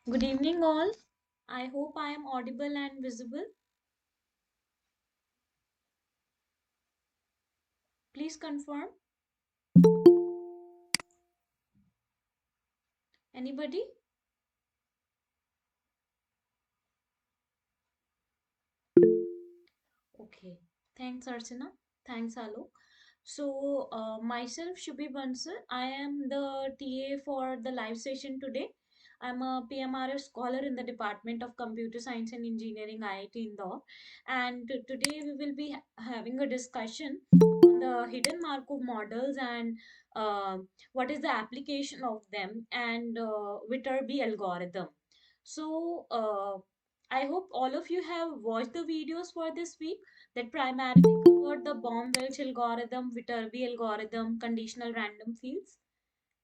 Good evening, all. I hope I am audible and visible. Please confirm. Anybody? Okay. Thanks, Archana. Thanks, Alok. So, myself, Shubhi Bansal. I am the TA for the live session today. I'm a PMRF scholar in the Department of Computer Science and Engineering, IIT Indore. And today we will be having a discussion on the hidden Markov models and what is the application of them and Viterbi algorithm. So, I hope all of you have watched the videos for this week that primarily covered the Baum-Welch algorithm, Viterbi algorithm, conditional random fields.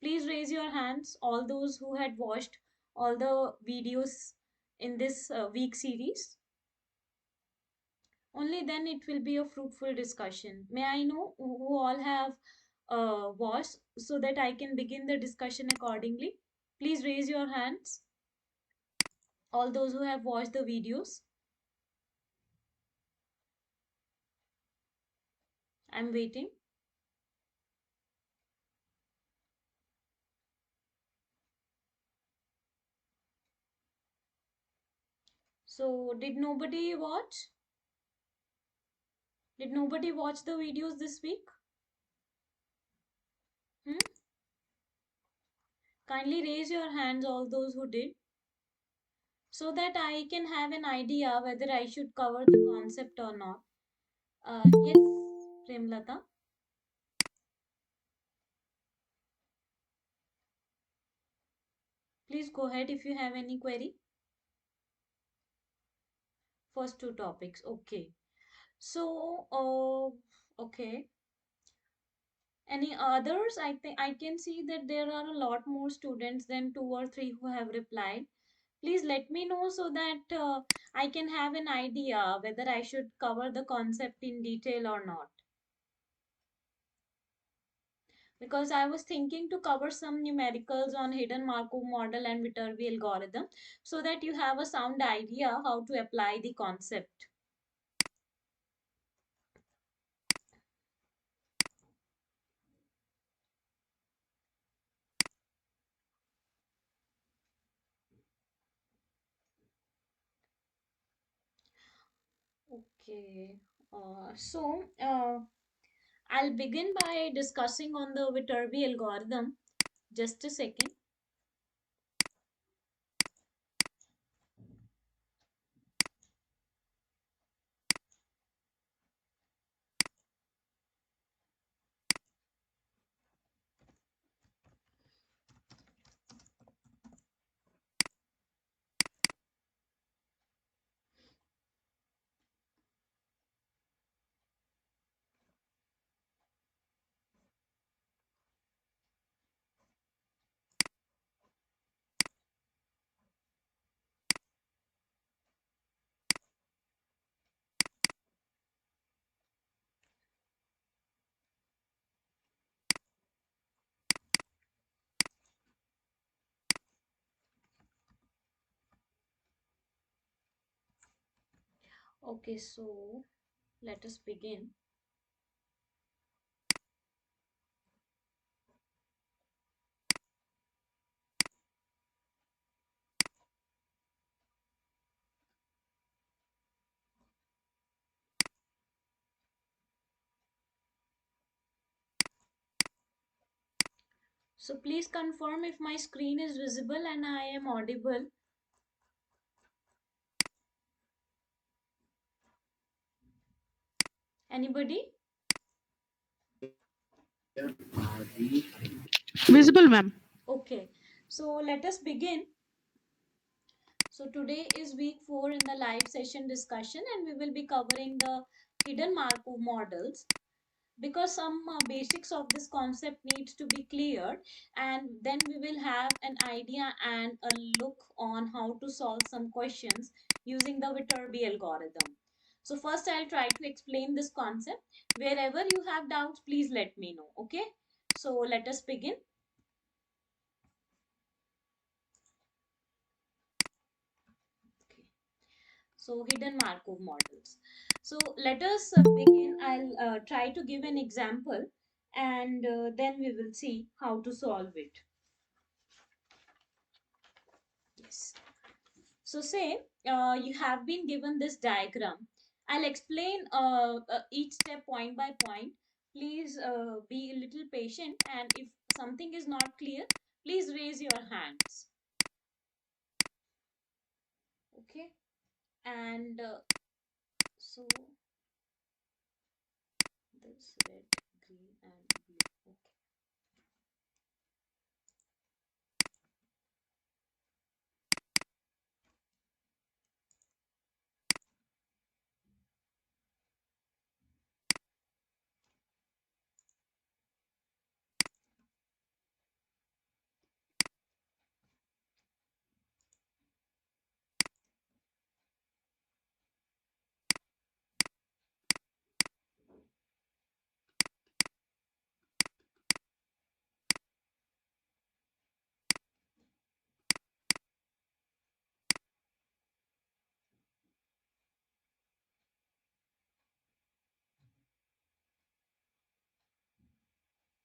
Please raise your hands, all those who had watched all the videos in this week series. Only then it will be a fruitful discussion. May I know who all have watched so that I can begin the discussion accordingly? Please raise your hands, all those who have watched the videos. I'm waiting. So, did nobody watch? Did nobody watch the videos this week? Hmm? Kindly raise your hands, all those who did, so that I can have an idea whether I should cover the concept or not. Yes, Premlata, please go ahead if you have any query. First two topics, okay. So, okay. Any others? I think I can see that there are a lot more students than two or three who have replied. Please let me know so that I can have an idea whether I should cover the concept in detail or not. Because I was thinking to cover some numericals on hidden Markov model and Viterbi algorithm so that you have a sound idea how to apply the concept. Okay. I'll begin by discussing on the Viterbi algorithm. Just a second. Okay, so let us begin. So please confirm if my screen is visible and I am audible. Anybody? Visible, ma'am. Okay, so let us begin. So today is week 4 in the live session discussion and we will be covering the hidden Markov models because some basics of this concept needs to be cleared, and then we will have an idea and a look on how to solve some questions using the Viterbi algorithm. So first I'll try to explain this concept. Wherever you have doubts, please let me know. Okay, so let us begin. So hidden Markov models. So let us begin. I'll try to give an example, and then we will see how to solve it. Yes. So say you have been given this diagram. I'll explain each step point by point. Please be a little patient, and if something is not clear, please raise your hands. Okay. And so this red, green, and blue. Okay.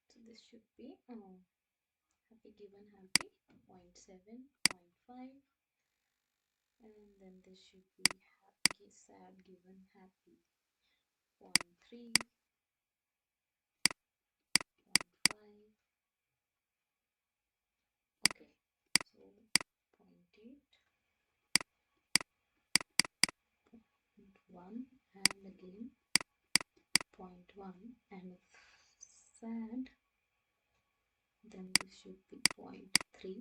So this should be happy given happy zero point 0.7, zero point 0.5, and then this should be happy sad given happy 0.3, 0.5. Okay, so 0.8, 0.1, and again 0.1, and if sad, then this should be 0.3, 0.5,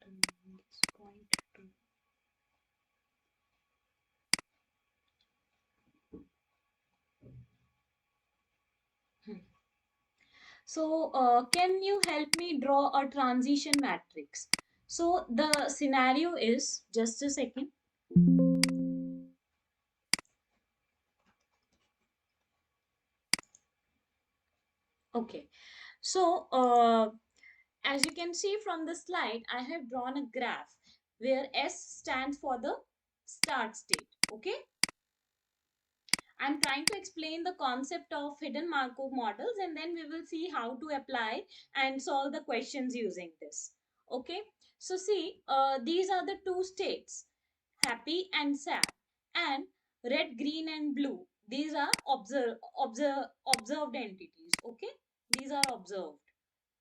and this 0.2. Hmm. So, can you help me draw a transition matrix? So, the scenario is just a second. Okay. So, as you can see from the slide, I have drawn a graph where S stands for the start state. Okay. I'm trying to explain the concept of hidden Markov models, and then we will see how to apply and solve the questions using this. Okay. So see, these are the two states, happy and sad, and red, green, and blue. These are observed entities. Okay. These are observed,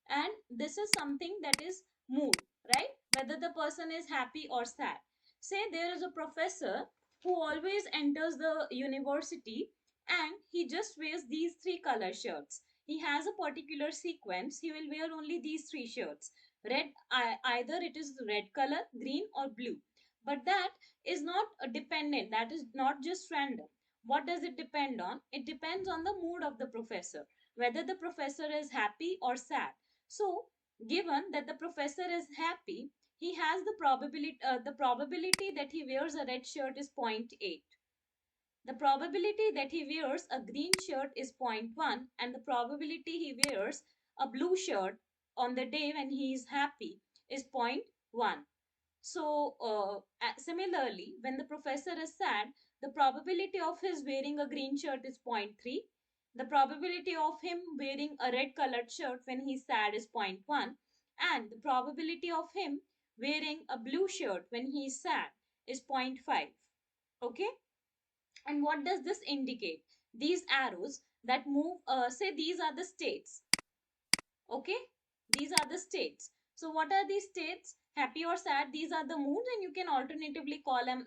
and this is something that is mood, right? Whether the person is happy or sad. Say there is a professor who always enters the university, and he just wears these three color shirts. He has a particular sequence. He will wear only these three shirts. Red, either it is red color, green, or blue. But that is not a dependent. That is not just random. What does it depend on? It depends on the mood of the professor, whether the professor is happy or sad. So, given that the professor is happy, he has the probability that he wears a red shirt is zero point 0.8. The probability that he wears a green shirt is zero point 0.1, and the probability he wears a blue shirt on the day when he is happy is zero point 0.1. So, similarly, when the professor is sad, the probability of his wearing a green shirt is zero point 0.3. The probability of him wearing a red colored shirt when he's sad is zero point 0.1. And the probability of him wearing a blue shirt when he's sad is zero point 0.5. Okay? And what does this indicate? These arrows that move, say these are the states. Okay, these are the states. So what are these states? Happy or sad? These are the moods, and you can alternatively call them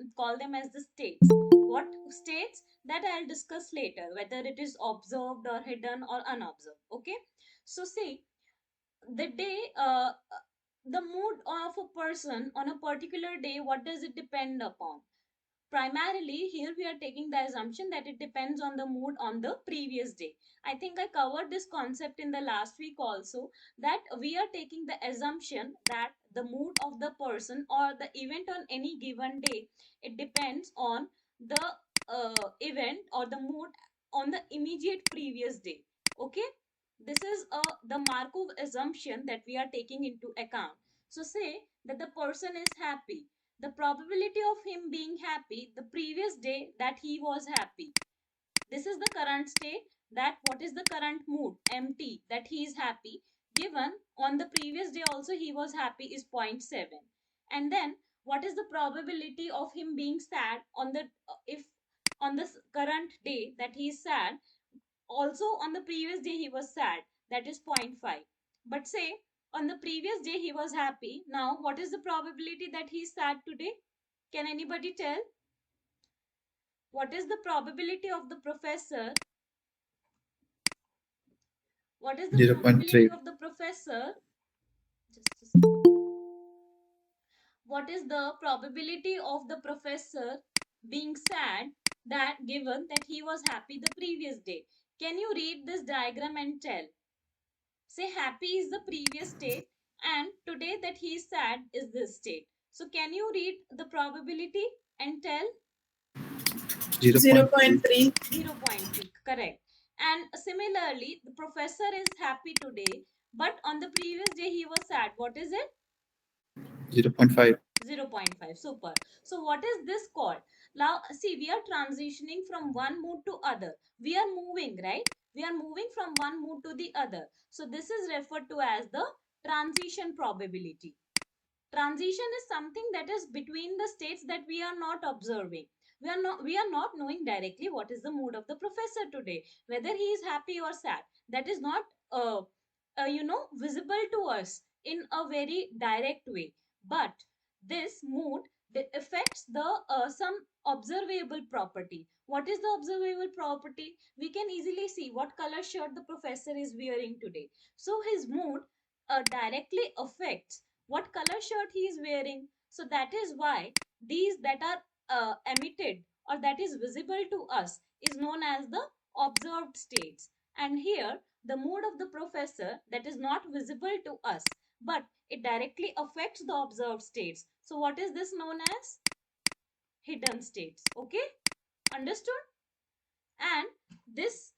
as the states. What states? That I'll discuss later, whether it is observed or hidden or unobserved. Okay. So see, the day the mood of a person on a particular day, what does it depend upon? Primarily, here we are taking the assumption that it depends on the mood on the previous day. I think I covered this concept in the last week also, that we are taking the assumption that the mood of the person or the event on any given day, it depends on the event or the mood on the immediate previous day. Okay, this is the Markov assumption that we are taking into account. So say that the person is happy. The probability of him being happy the previous day that he was happy. This is the current state, that what is the current mood, MT, that he is happy. Given on the previous day also he was happy is zero point 0.7. And then what is the probability of him being sad on the if on this current day that he is sad, also on the previous day he was sad, that is zero point 0.5. But say on the previous day he was happy, now what is the probability that he is sad today? Can anybody tell? What is the probability of the professor? What is the probability 0.3. of the professor? Just a second. What is the probability of the professor being sad, that given that he was happy the previous day? Can you read this diagram and tell? Say happy is the previous state and today that he is sad is this state. So can you read the probability and tell? 0.3. 0.3, correct. And similarly, the professor is happy today, but on the previous day he was sad. What is it? 0.5. 0.5. Super. So what is this called? Now see, we are transitioning from one mood to other. We are moving, right? We are moving from one mood to the other. So this is referred to as the transition probability. Transition is something that is between the states that we are not observing. We are not knowing directly what is the mood of the professor today, whether he is happy or sad. That is not visible to us in a very direct way. But this mood affects the some observable property. What is the observable property? We can easily see what color shirt the professor is wearing today. So his mood directly affects what color shirt he is wearing. So that is why these that are emitted or that is visible to us is known as the observed states. And here the mood of the professor that is not visible to us, but it directly affects the observed states. So what is this known as? Hidden states. Okay, understood? And this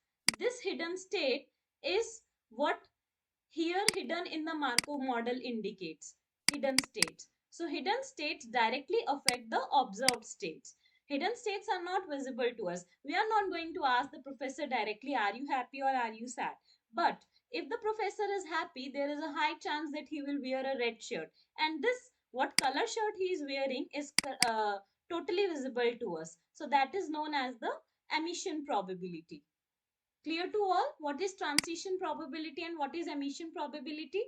hidden state is what here hidden in the Markov model indicates. Hidden states. So hidden states directly affect the observed states. Hidden states are not visible to us. We are not going to ask the professor directly, are you happy or are you sad? But if the professor is happy, there is a high chance that he will wear a red shirt. And this, what color shirt he is wearing is totally visible to us. So that is known as the emission probability. Clear to all what is transition probability and what is emission probability?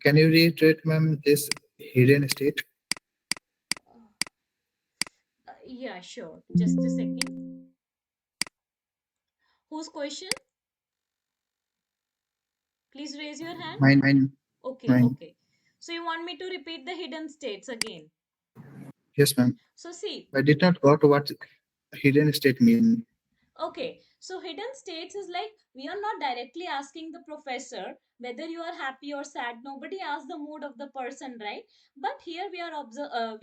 Can you reiterate, ma'am, this hidden state? Yeah, sure. Just a second. Whose question? Please raise your hand. Mine. Okay, Mine. okay. So you want me to repeat the hidden states again? Yes, ma'am. So see, I did not got what hidden state mean. okay, so hidden states is like we are not directly asking the professor whether you are happy or sad. Nobody asks the mood of the person, right? But here we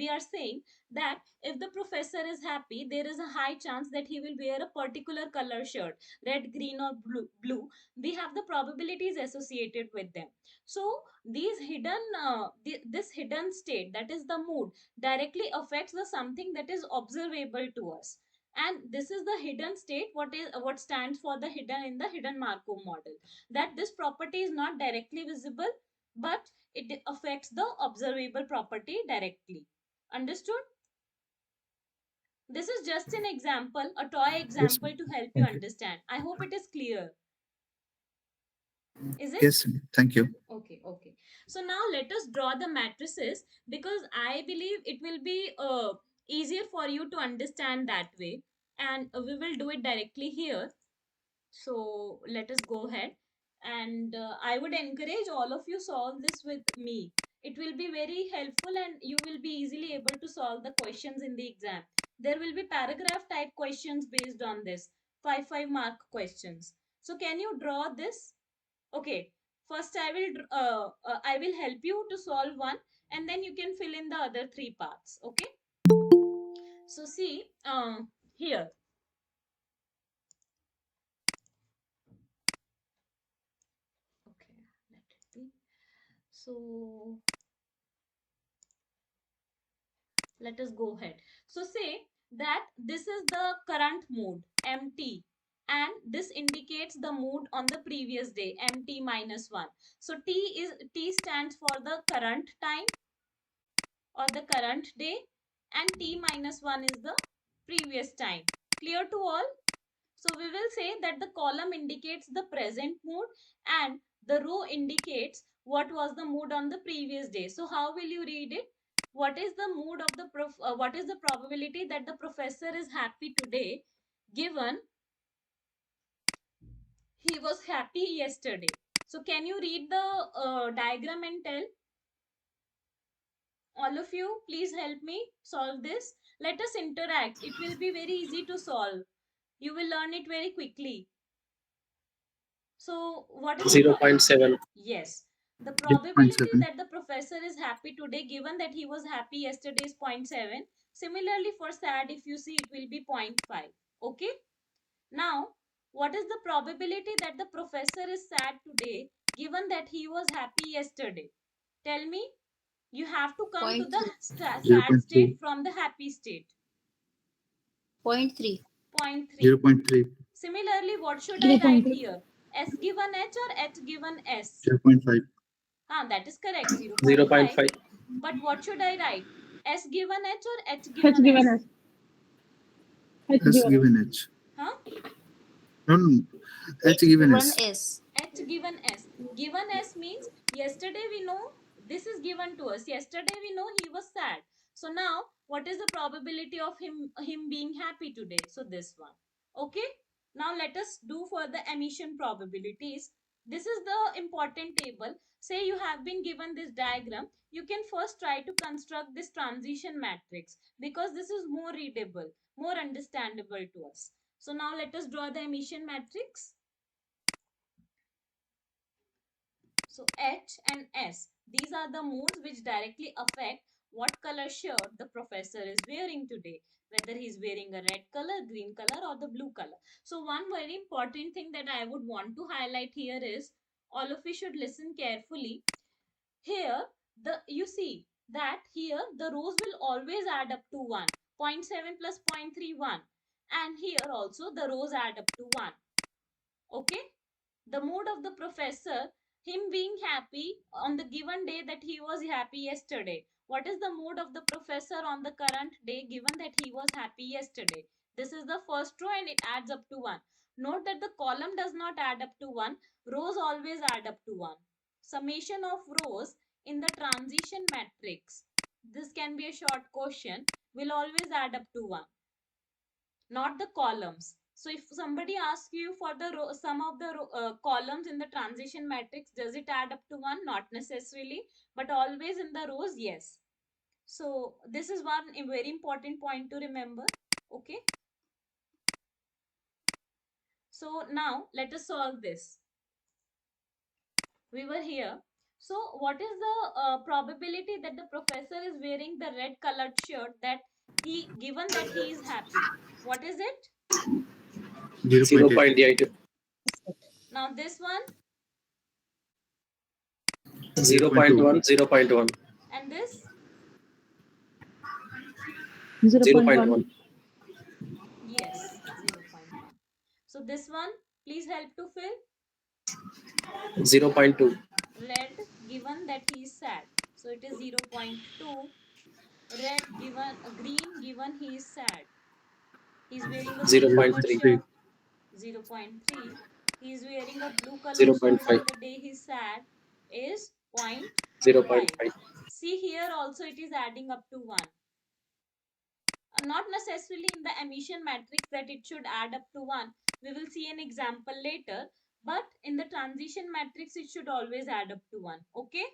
are saying that if the professor is happy, there is a high chance that he will wear a particular color shirt, red, green, or blue. Blue. We have the probabilities associated with them. So these hidden, this hidden state, that is the mood, directly affects the something that is observable to us. And this is the hidden state, what stands for the hidden in the hidden Markov model, that this property is not directly visible, but it affects the observable property directly. Understood? This is just an example, a toy Yes, example ma'am. to help you Thank you. understand. I hope it is clear. Is it? Yes, ma'am. Thank you. Okay, okay. So now let us draw the matrices, because I believe it will be easier for you to understand that way. And we will do it directly here. So let us go ahead. And I would encourage all of you solve this with me. It will be very helpful and you will be easily able to solve the questions in the exam. There will be paragraph type questions based on this. 5 mark questions. So can you draw this? Okay. First I will help you to solve one, and then you can fill in the other three parts. Okay. So see here. Okay. Let it be. So let us go ahead. So say that this is the current mood mt, and this indicates the mood on the previous day mt minus 1. So t stands for the current time or the current day, and t minus 1 is the previous time. Clear to all? So we will say that the column indicates the present mood and the row indicates what was the mood on the previous day. So how will you read it? What is the mood of the what is the probability that the professor is happy today given he was happy yesterday? So can you read the diagram and tell? All of you, please help me solve this. Let us interact. It will be very easy to solve. You will learn it very quickly. So what is the 0.7. yes, the 0.7. probability that the professor is happy today given that he was happy yesterday is 0.7. Similarly for sad, if you see, it will be 0.5. Okay. Now what is the probability that the professor is sad today given that he was happy yesterday? Tell me. You have to come to Point the 3. sad 0.3. state from the happy state. Point 3. 0.3. 0.3. Similarly, what should I write here? S given H or H given S? 0.5. That is correct, 0.5. 0.5. But what should I write? S given H or H H given given S? us. H S given us. given H. Huh? No, no. H given S. S. H given S. Given S means yesterday we know this is given to us. Yesterday we know he was sad. So now what is the probability of him being happy today? So this one. Okay. Now let us do for the emission probabilities. This is the important table. Say you have been given this diagram. You can first try to construct this transition matrix because this is more readable, more understandable to us. So now let us draw the emission matrix. So H and S, these are the moods which directly affect what color shirt the professor is wearing today, whether he's wearing a red color, green color or the blue color. So one very important thing that I would want to highlight here is, all of you should listen carefully. Here, you see that here the rows will always add up to 1. 0.7 plus 0.31. And here also the rows add up to 1. Okay? The mood of the professor, him being happy on the given day that he was happy yesterday. What is the mood of the professor on the current day given that he was happy yesterday? This is the first row and it adds up to 1. Note that the column does not add up to 1. Rows always add up to 1. Summation of rows in the transition matrix, this can be a short question, will always add up to 1, not the columns. So if somebody asks you for the sum of the columns in the transition matrix, does it add up to 1? Not necessarily, but always in the rows, yes. So this is one very important point to remember. Okay. So now let us solve this. We were here. So what is the probability that the professor is wearing the red colored shirt that he given that he is happy? What is it? 0.8. 0.8. Now this one 0.1. 0.1. and this 0.1. 0.1. yes, 0.1. So this one, please help to fill. 0.2. Red given that he is sad. So it is 0.2. Red given, green given he is sad. He is wearing a green colored 0.3. shirt. 0.3. He is wearing a blue colored shirt 0.5. on the day he's sad is 0.5. 0.5. See here also it is adding up to 1. Not necessarily in the emission matrix that it should add up to 1. We will see an example later. But in the transition matrix, it should always add up to 1. Okay.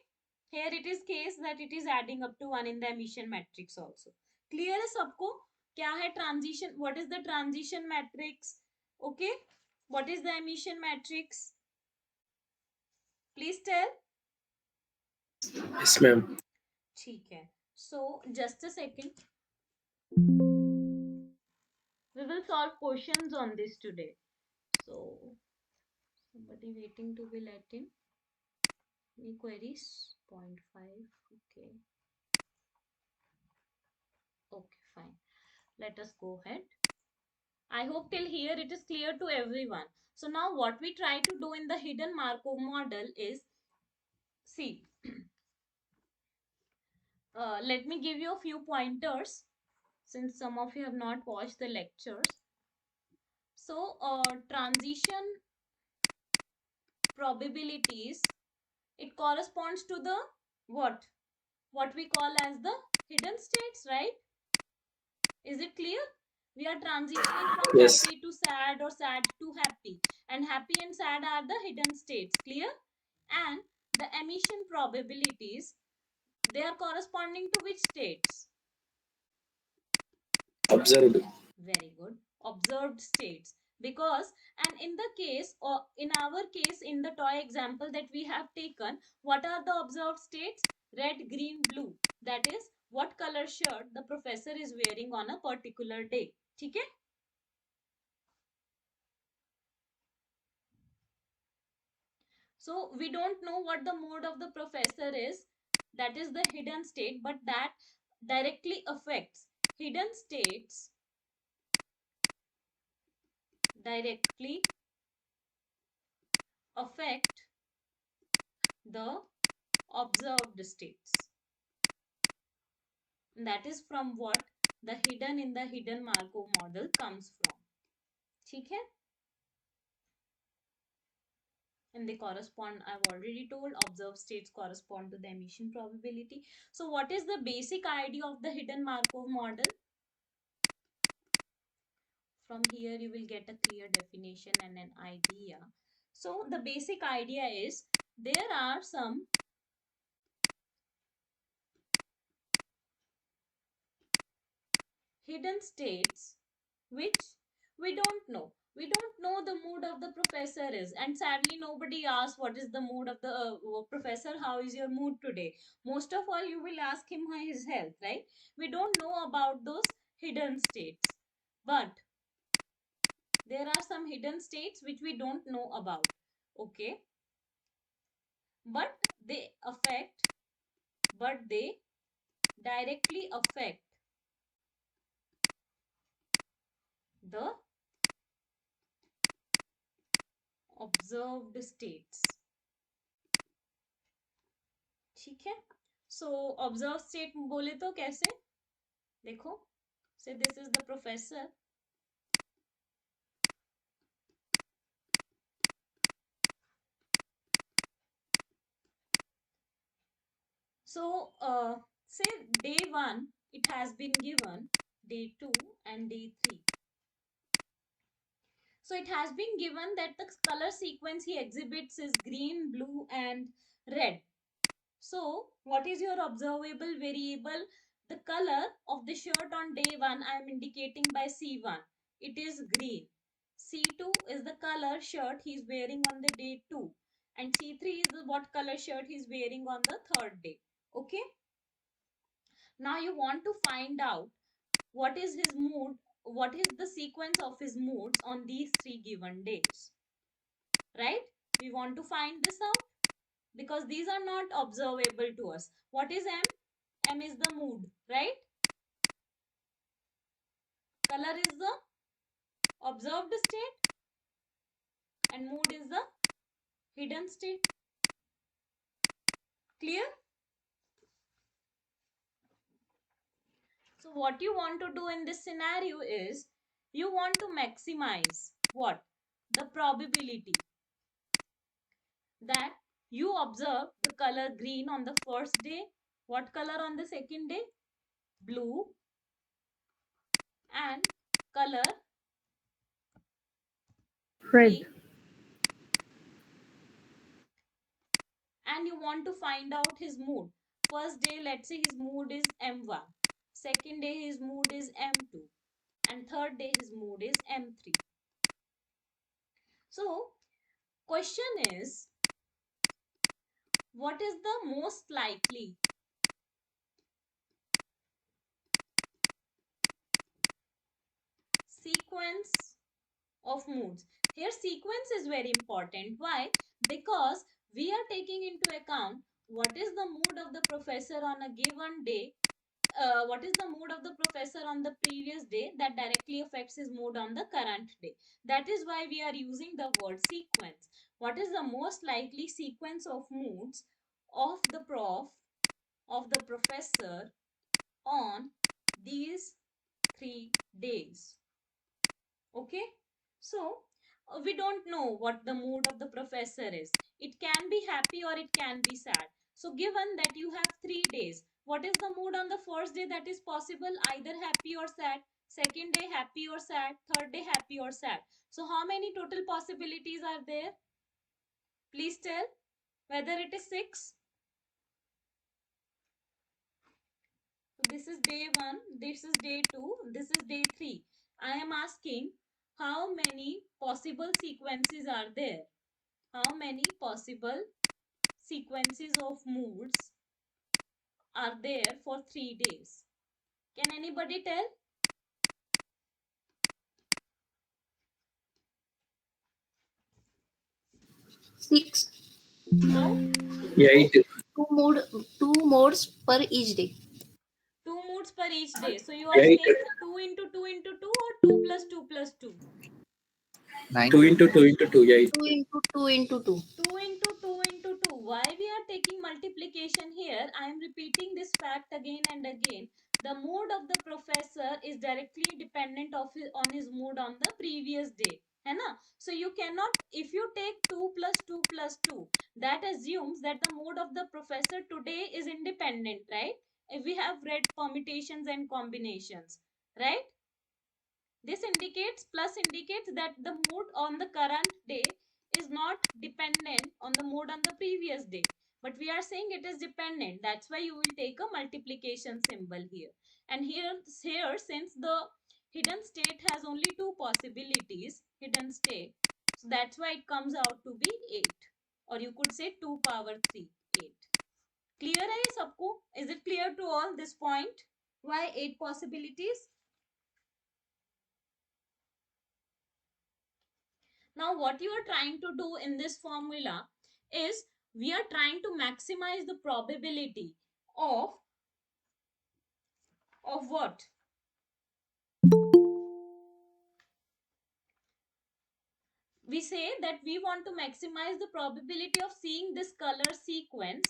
Here it is case that it is adding up to 1 in the emission matrix also. Clear है सबको? क्या है transition? What is the transition matrix? Okay. What is the emission matrix? Please tell. Yes, ma'am. ठीक है. So just a second. We will solve questions on this today. So somebody waiting to be let in. Any queries? 0.5. Okay. Okay, fine. Let us go ahead. I hope till here it is clear to everyone. So now what we try to do in the hidden Markov model is, see, let me give you a few pointers since some of you have not watched the lectures. So transition probabilities, it corresponds to the what we call as the hidden states, right? Is it clear? We are transitioning from Yes. happy to sad or sad to happy, and happy and sad are the hidden states. Clear? And the emission probabilities, they are corresponding to which states? Observed. Very good. Observed states. Because, and in the case, or in our case, in the toy example that we have taken, what are the observed states? Red, green, blue. That is, what color shirt the professor is wearing on a particular day. Okay? So we don't know what the mood of the professor is. That is the hidden state, but that directly affects. Hidden states directly affect the observed states. And that is from what the hidden in the hidden Markov model comes from. ठीक है? And they correspond, I've already told, observed states correspond to the emission probability. So what is the basic idea of the hidden Markov model? From here you will get a clear definition and an idea. So the basic idea is, there are some hidden states which we don't know. We don't know the mood of the professor is, and sadly nobody asks what is the mood of the professor, how is your mood today. Most of all you will ask him how his health, right? We don't know about those hidden states, but there are some hidden states which we don't know about. Okay, but they directly affect the observed states. ठीक है? So observed state बोले तो कैसे? देखो, say this is the professor. So say day 1 it has been given, day 2 and day 3. So it has been given that the color sequence he exhibits is green, blue and red. So what is your observable variable? The color of the shirt on day 1 I am indicating by C1. It is green. C2 is the color shirt he is wearing on the day 2. And C3 is the what color shirt he is wearing on the 3rd day. Okay. Now you want to find out what is his mood, what is the sequence of his moods on these 3 given days. Right? We want to find this out because these are not observable to us. What is M? M is the mood, right? Color is the observed state and mood is the hidden state. Clear? So what you want to do in this scenario is, you want to maximize what? The probability that you observe the color green on the first day. What color on the second day? Blue. And color Red. green. And you want to find out his mood. First day, let's say his mood is M1. Second day, his mood is M2. And third day, his mood is M3. So, question is, what is the most likely sequence of moods? Here, sequence is very important. Why? Because we are taking into account what is the mood of the professor on a given day, what is the mood of the professor on the previous day that directly affects his mood on the current day. That is why we are using the word sequence. What is the most likely sequence of moods of the professor on these 3 days? Okay, so we don't know what the mood of the professor is. It can be happy or it can be sad. So given that you have 3 days, what is the mood on the first day that is possible? Either happy or sad. Second day happy or sad. Third day happy or sad. So how many total possibilities are there? Please tell whether it is 6. So this is day 1, this is day 2, this is day 3. I am asking how many possible sequences are there? How many possible sequences of moods are there for 3 days? Can anybody tell? 6. How? 8. Two modes per each day. 2 moods per each day. So you are 8. saying 2 into 2 into 2 or 2 plus 2 plus 2? 9. 2 into 2 into 2, 8. 2 into 2 into 2. 2 into 2 into 2. Why we are taking multiplication here? I am repeating this fact again and again. The mood of the professor is directly dependent on his mood on the previous day. है ना? So you cannot, if you take 2 plus 2 plus 2, that assumes that the mood of the professor today is independent, right? If we have read permutations and combinations, right? This indicates that the mood on the current day is not dependent on the mood on the previous day. But we are saying it is dependent. That's why you will take a multiplication symbol here. And here since the hidden state has only 2 possibilities, hidden state. So that's why it comes out to be 8. Or you could say 2 power 3, 8. Clear hai ye sabko? Is it clear to all this point? Why 8 possibilities? Now, what you are trying to do in this formula is we are trying to maximize the probability of what? We say that we want to maximize the probability of seeing this color sequence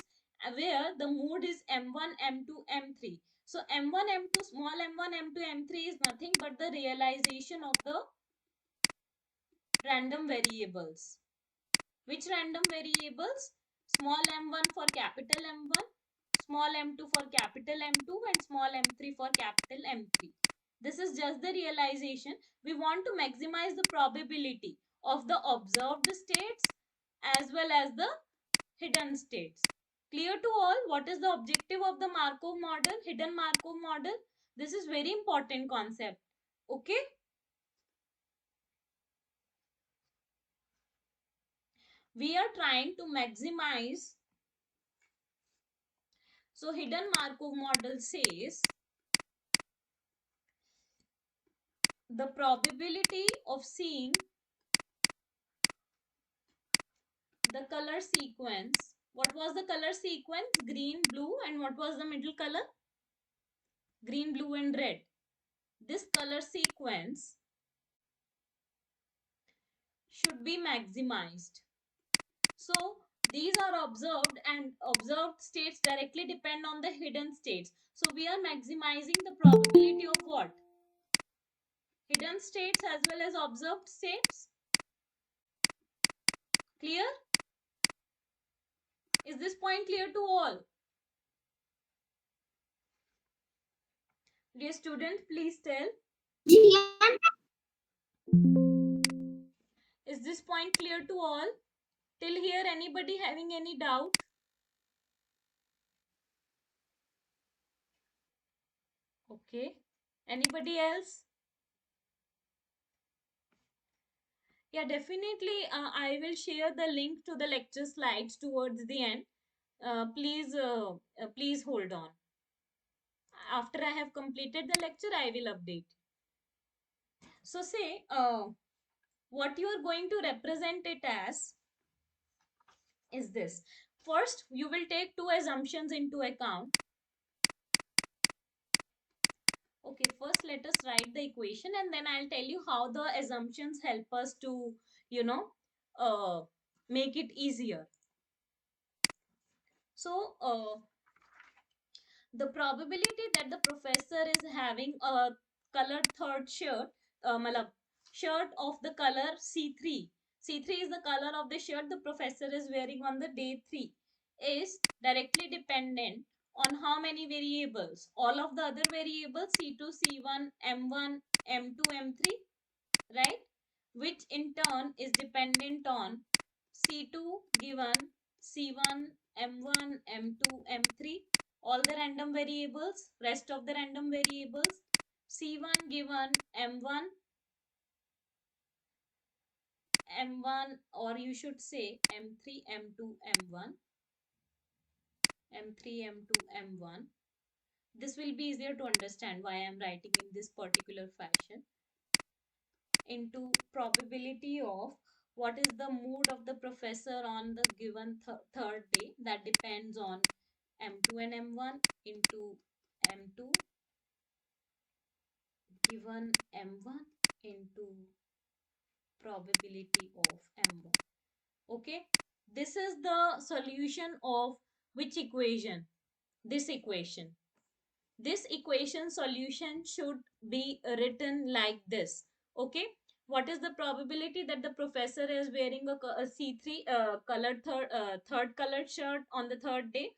where the mood is M1, M2, M3. So M1, M2, small M1, M2, M3 is nothing but the realization of the random variables. Which random variables? Small m1 for capital M1, small m2 for capital M2 and small m3 for capital M3. This is just the realization. We want to maximize the probability of the observed states as well as the hidden states. Clear to all what is the objective of the Markov model, hidden Markov model? This is very important concept. Okay? We are trying to maximize. So hidden Markov model says the probability of seeing the color sequence. What was the color sequence? Green, blue, and what was the middle color? Green, blue, and red. This color sequence should be maximized. So these are observed and observed states directly depend on the hidden states. So we are maximizing the probability of what? Hidden states as well as observed states. Clear? Is this point clear to all? Dear student, please tell. Is this point clear to all? Till here, anybody having any doubt? Okay. Anybody else? Yeah, definitely. I will share the link to the lecture slides towards the end. Please hold on. After I have completed the lecture, I will update. So say what you are going to represent it as. is this. First, you will take two assumptions into account. Okay, first let us write the equation and then I'll tell you how the assumptions help us to, you know, make it easier. So, the probability that the professor is having a colored third shirt, malab, shirt of the color C3. C3 is the color of the shirt the professor is wearing on the day 3, is directly dependent on how many variables? All of the other variables C2, C1, M1, M2, M3, right? Which in turn is dependent on C2 given C1, M1, M2, M3, all the random variables, rest of the random variables, C1 given M1, M1, or you should say M3, M2, M1, M3, M2, M1. This will be easier to understand why I am writing in this particular fashion. Into probability of what is the mood of the professor on the given third day, that depends on M2 and M1 into M2 given M1 into probability of M1. Okay, this is the solution of which equation? This equation. This equation solution should be written like this. Okay, what is the probability that the professor is wearing a C3 colored third colored shirt on the third day?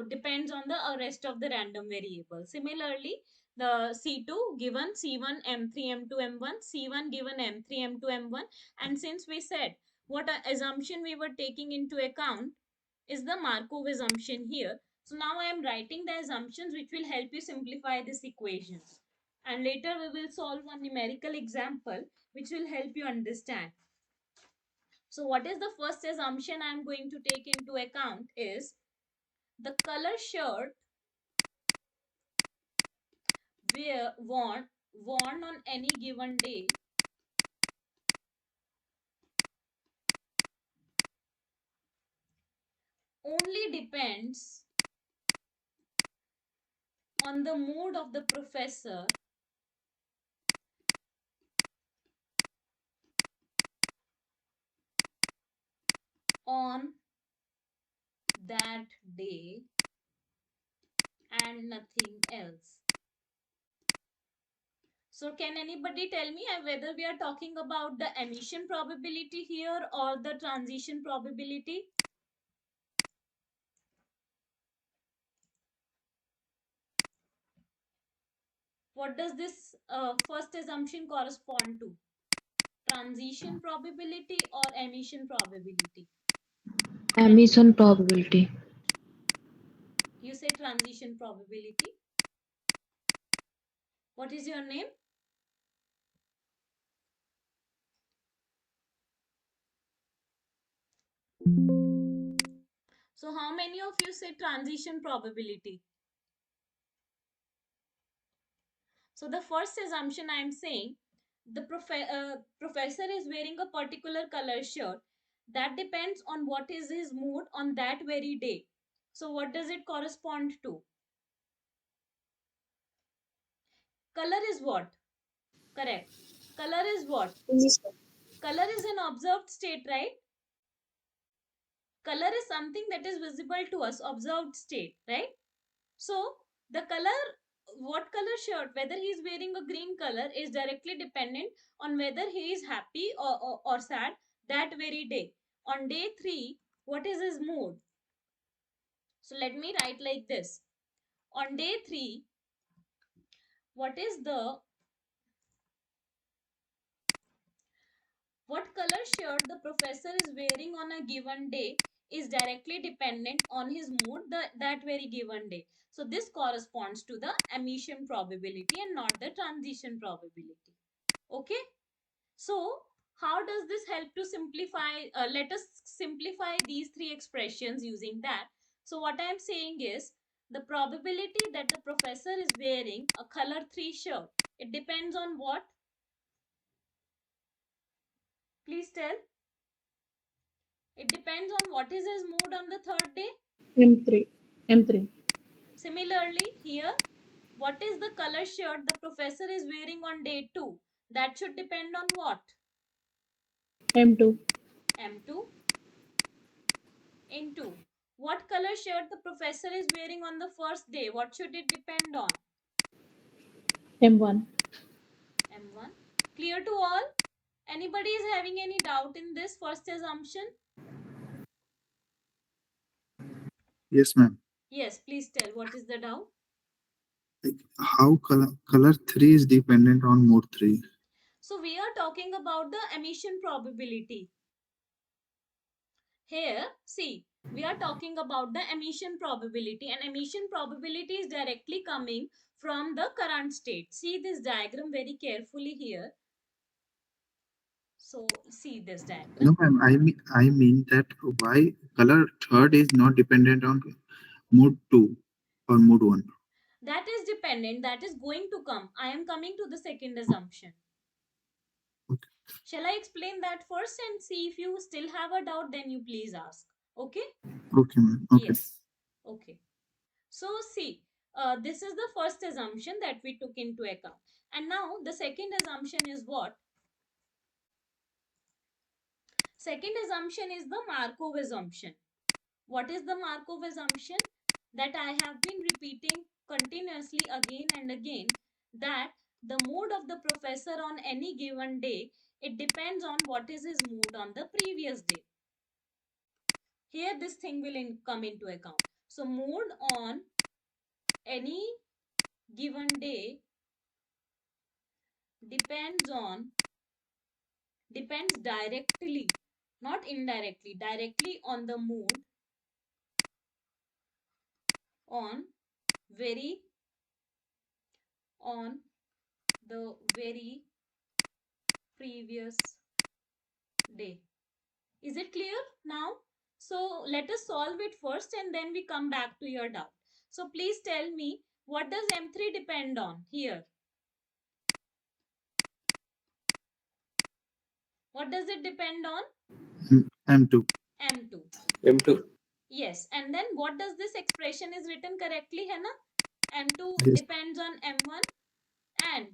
Depends on the rest of the random variables. Similarly, the C2 given C1, M3, M2, M1, C1 given M3, M2, M1. And since we said what assumption we were taking into account is the Markov assumption here. So now I am writing the assumptions which will help you simplify this equations. And later we will solve one numerical example which will help you understand. So what is the first assumption I am going to take into account is the color shirt worn on any given day only depends on the mood of the professor on that day and nothing else. So can anybody tell me whether we are talking about the emission probability here or the transition probability? What does this first assumption correspond to? Transition probability or emission probability? Emission probability. You say transition probability. What is your name? So how many of you say transition probability? So the first assumption I am saying, the professor is wearing a particular color shirt. That depends on what is his mood on that very day. So what does it correspond to? Color is what? Correct. Color is what? Color is an observed state, right? Color is something that is visible to us, observed state, right? So the color, what color shirt, whether he is wearing a green color is directly dependent on whether he is happy or sad that very day. On day 3, what is his mood? So let me write like this. On day 3, what is the, what color shirt the professor is wearing on a given day is directly dependent on his mood that very given day. So this corresponds to the emission probability and not the transition probability. Okay. So how does this help to simplify? Let us simplify these three expressions using that. So what I am saying is the probability that the professor is wearing a color 3 shirt. It depends on what? Please tell. It depends on what is his mood on the third day. M3. M3. Similarly, here, what is the color shirt the professor is wearing on day 2? That should depend on what? M2. M2 into what color shirt the professor is wearing on the first day? What should it depend on? M1. M1. Clear to all? Anybody is having any doubt in this first assumption? Yes, ma'am. Yes, please tell what is the doubt. Like how color 3 is dependent on mode 3. So we are talking about the emission probability. Here, see, we are talking about the emission probability, and emission probability is directly coming from the current state. See this diagram very carefully here. So see this diagram. No, ma'am. I mean that why color third is not dependent on mode 2 or mode 1. That is dependent. That is going to come. I am coming to the second assumption. Okay. Shall I explain that first and see if you still have a doubt? Then you please ask. Okay? Okay, ma'am. Okay. Yes. Okay. So see, this is the first assumption that we took into account. And now the second assumption is what? Second assumption is the Markov assumption. What is the Markov assumption? That I have been repeating continuously again and again, that the mood of the professor on any given day, it depends on what is his mood on the previous day. Here this thing will come into account. So mood on any given day depends directly, not indirectly, directly on the mood on the very previous day. Is it clear now? So let us solve it first and then we come back to your doubt. So please tell me, what does M3 depend on here? What does it depend on? M2. M2. M2. Yes. And then what does this expression is written correctly, Hannah? M2 Yes. depends on M1 and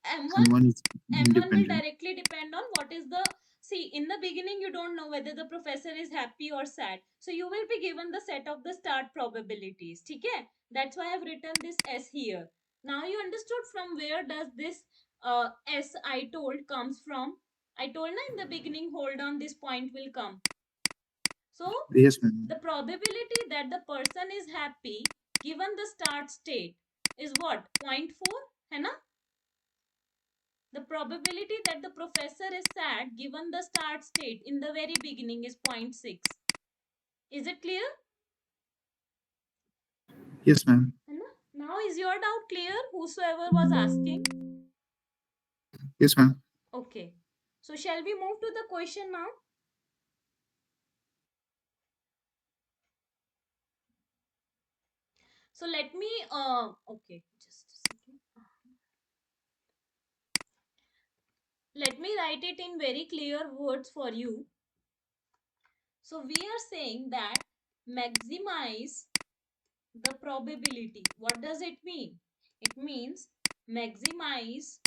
And M1 one is will independent. directly depend on what is the, see, in the beginning you don't know whether the professor is happy or sad, so you will be given the set of the start probabilities. Okay, that's why I've written this S here. Now you understood from where does this S I told comes from. I told na in the beginning, hold on, this point will come. So Yes, ma'am. the probability that the person is happy given the start state is what? 0.4, है ना? The probability that the professor is sad given the start state in the very beginning is 0.6. Is it clear? Yes, ma'am. Now is your doubt clear? Whosoever was asking. Yes, ma'am. Okay. So shall we move to the question now? So let me, okay, just a second. Let me write it in very clear words for you. So we are saying that maximize the probability. What does it mean? It means maximize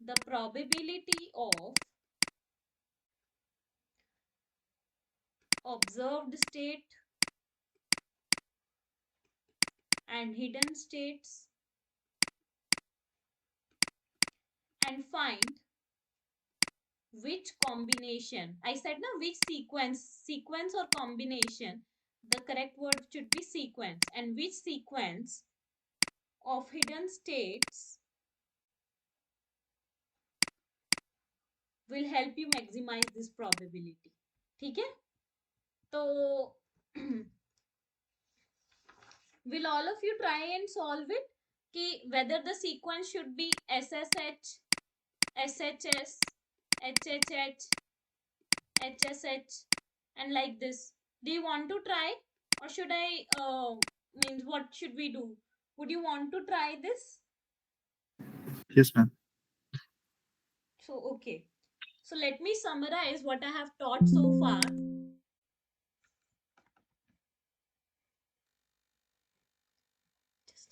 the probability of observed state and hidden states and find which combination. I said now which sequence or combination. The correct word should be sequence, and which sequence of hidden states will help you maximize this probability. ठीक है? तो will all of you try and solve it? Ki whether the sequence should be SSH, SHS, HHH, HSH, and like this. Do you want to try, or should I means what should we do? Would you want to try this? Yes, ma'am. So okay. So let me summarize what I have taught so far.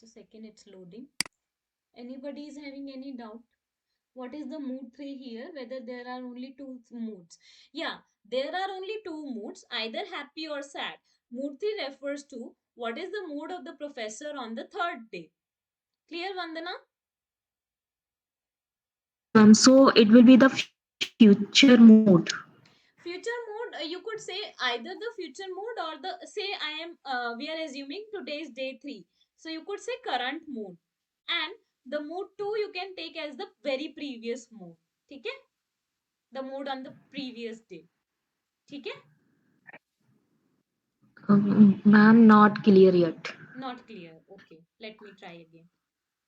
Just a second, it's loading. Anybody is having any doubt? What is the mood 3 here? Whether there are only two moods? Yeah, there are only two moods, either happy or sad. Mood 3 refers to what is the mood of the professor on the third day. Clear, Vandana? Yes, ma'am. So it will be the future mode. Future mode, you could say either the future mode or the, say I am, we are assuming today's day 3. So you could say current mood. And the mood 2 you can take as the very previous mood. Okay? The mood on the previous day. Okay? Ma'am, not clear yet. Not clear. Okay, let me try again.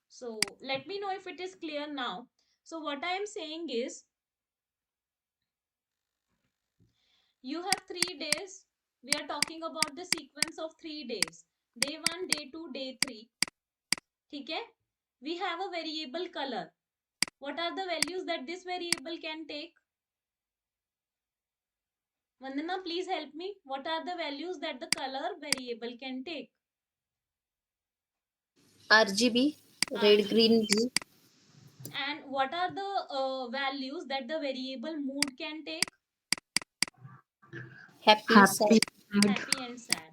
So let me know if it is clear now. So what I am saying is, you have 3 days. We are talking about the sequence of 3 days. Day 1, day 2, day 3. Okay? We have a variable color. What are the values that this variable can take? Vandana, please help me. What are the values that the color variable can take? RGB, red, RGB. green, blue, And what are the values that the variable mood can take? happy, sad. Happy, sad. Happy and sad.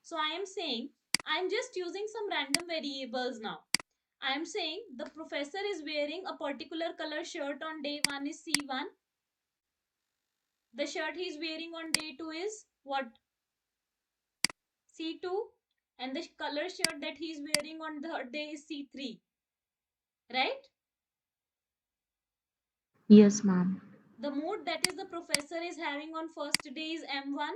So I am saying, I am just using some random variables now. I am saying the professor is wearing a particular color shirt on day 1 is C1. The shirt he is wearing on day 2 is what? C2. And the color shirt that he is wearing on the third day is C3. Right? Yes, ma'am. The mood that is the professor is having on first day is M1.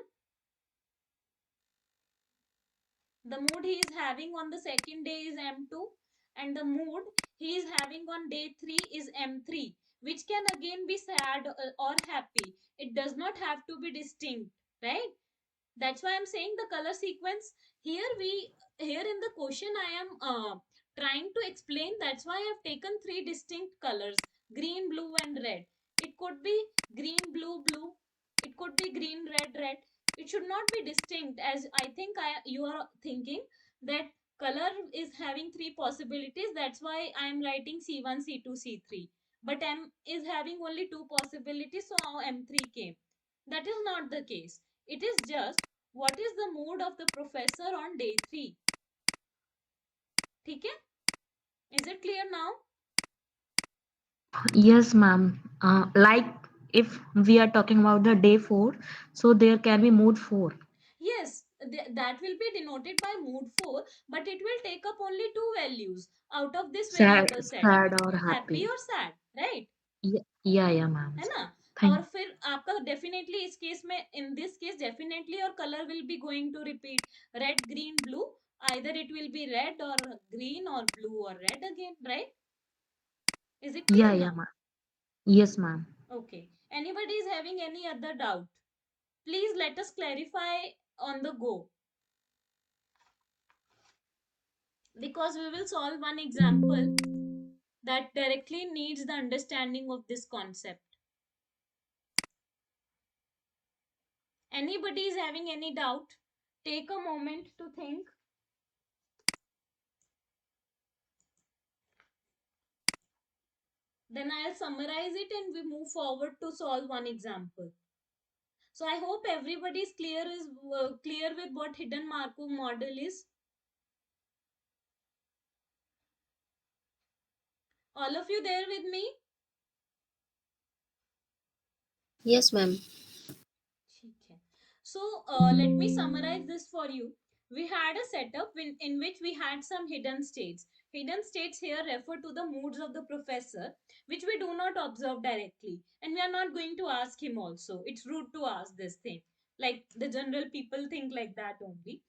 The mood he is having on the second day is M2, and the mood he is having on day 3 is M3, which can again be sad or happy. It does not have to be distinct, right? That's why I'm saying the color sequence here. Here in the question I am trying to explain. That's why I've taken three distinct colors: green, blue, and red. It could be green, blue, blue. It could be green, red, red. It should not be distinct, as I think you are thinking that color is having three possibilities. That's why I am writing C1, C2, C3. But M is having only two possibilities, so M3 came. That is not the case. It is just what is the mood of the professor on day 3. ठीक है? Is it clear now? Yes, ma'am. Like if we are talking about the day 4, so there can be mood 4. Yes, that will be denoted by mood 4, but it will take up only two values out of this Sad, variable set. sad or Happy happy. or sad, right? Yeah, ma'am. है ना? Thank. और फिर आपका definitely इस case में, in this case definitely और colour will be going to repeat red green blue. Either it will be red or green or blue or red again, right? Is it clear Yeah, now? ma'am. Yes, ma'am. Okay. Anybody is having any other doubt? Please let us clarify on the go. Because we will solve one example that directly needs the understanding of this concept. Anybody is having any doubt? Take a moment to think. Then I'll summarize it and we move forward to solve one example. So I hope everybody is clear with what hidden Markov model is. All of you there with me? Yes, ma'am. So let me summarize this for you. We had a setup in which we had some hidden states. Hidden states here refer to the moods of the professor, which we do not observe directly. And we are not going to ask him also. It's rude to ask this thing. Like the general people think like that only.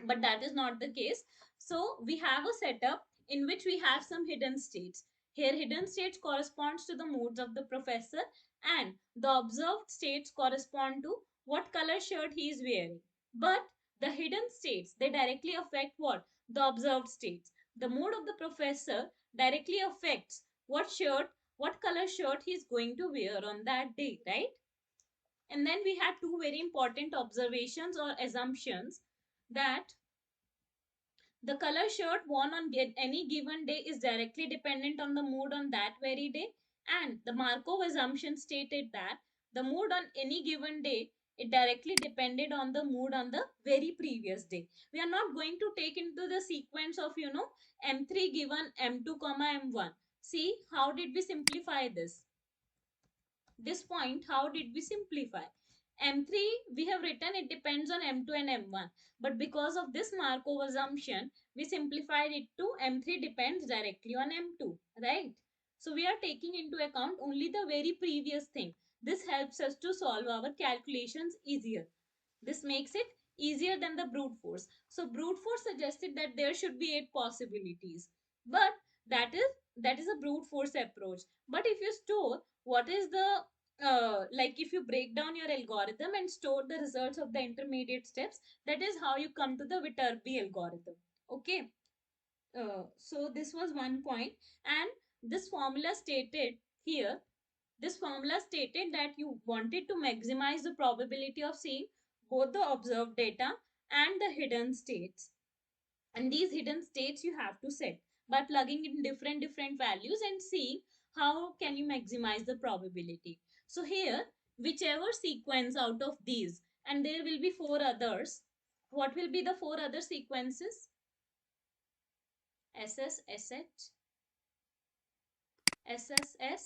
But that is not the case. So we have a setup in which we have some hidden states. Here hidden states corresponds to the moods of the professor, and the observed states correspond to what color shirt he is wearing. But the hidden states, they directly affect what? The observed states. The mood of the professor directly affects what color shirt he is going to wear on that day, right? And then we had two very important observations or assumptions, that The color shirt worn on any given day is directly dependent on the mood on that very day. And the Markov assumption stated that the mood on any given day, it directly depended on the mood on the very previous day. We are not going to take into the sequence of, M3 given M2 comma M1. See, how did we simplify this? This point, how did we simplify? M3, we have written it depends on M2 and M1. But because of this Markov assumption, we simplified it to M3 depends directly on M2, right? So we are taking into account only the very previous thing. This helps us to solve our calculations easier. This makes it easier than the brute force. So brute force suggested that there should be 8 possibilities. But that is a brute force approach. But if you store what is the like if you break down your algorithm and store the results of the intermediate steps, that is how you come to the Viterbi algorithm. Okay. So this was one point, and this formula stated here, this formula stated that you wanted to maximize the probability of seeing both the observed data and the hidden states. And these hidden states you have to set by plugging in different values and seeing how can you maximize the probability. So here, whichever sequence out of these, and there will be 4 others. What will be the 4 other sequences? SS, SH, SSS,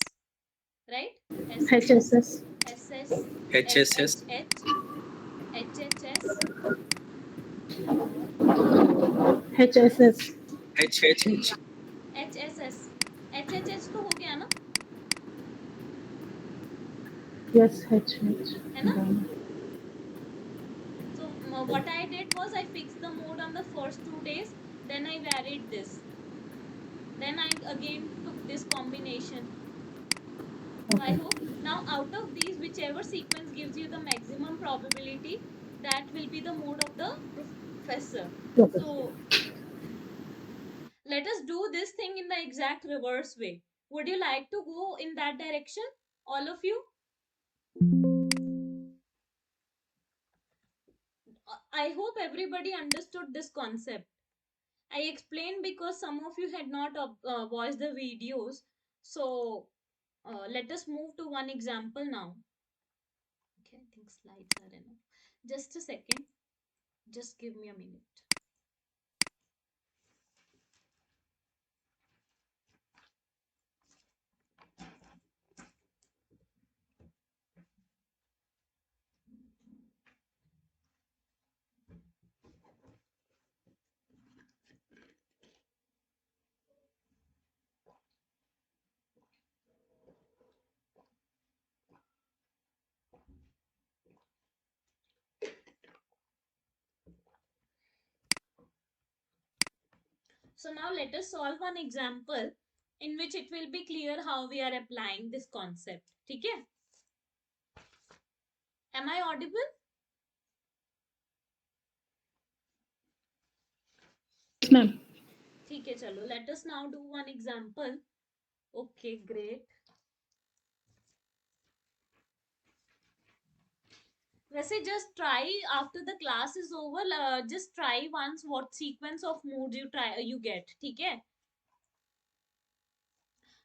right? HSS. SS, HSS, HHH, HHS, HSS. HHH, HSS. HHH तो हो गया ना, Yes, HH. है ना? So what I did was I fixed the mode on the first 2 days, then I varied this. Then I again took this combination. So I Okay. hope now out of these, whichever sequence gives you the maximum probability, that will be the mode of the professor. Okay. So let us do this thing in the exact reverse way. Would you like to go in that direction, all of you? I hope everybody understood this concept. I explained because some of you had not watched the videos. So let us move to one example now. Okay, I think slides are enough. Just a second. Just give me a minute. So now let us solve one example in which it will be clear how we are applying this concept. Okay? Am I audible? Yes, ma'am. ठीक है चलो. Let us now do one example. Okay, great. वैसे just try after the class is over. Just try once what sequence of modes you get. ठीक है?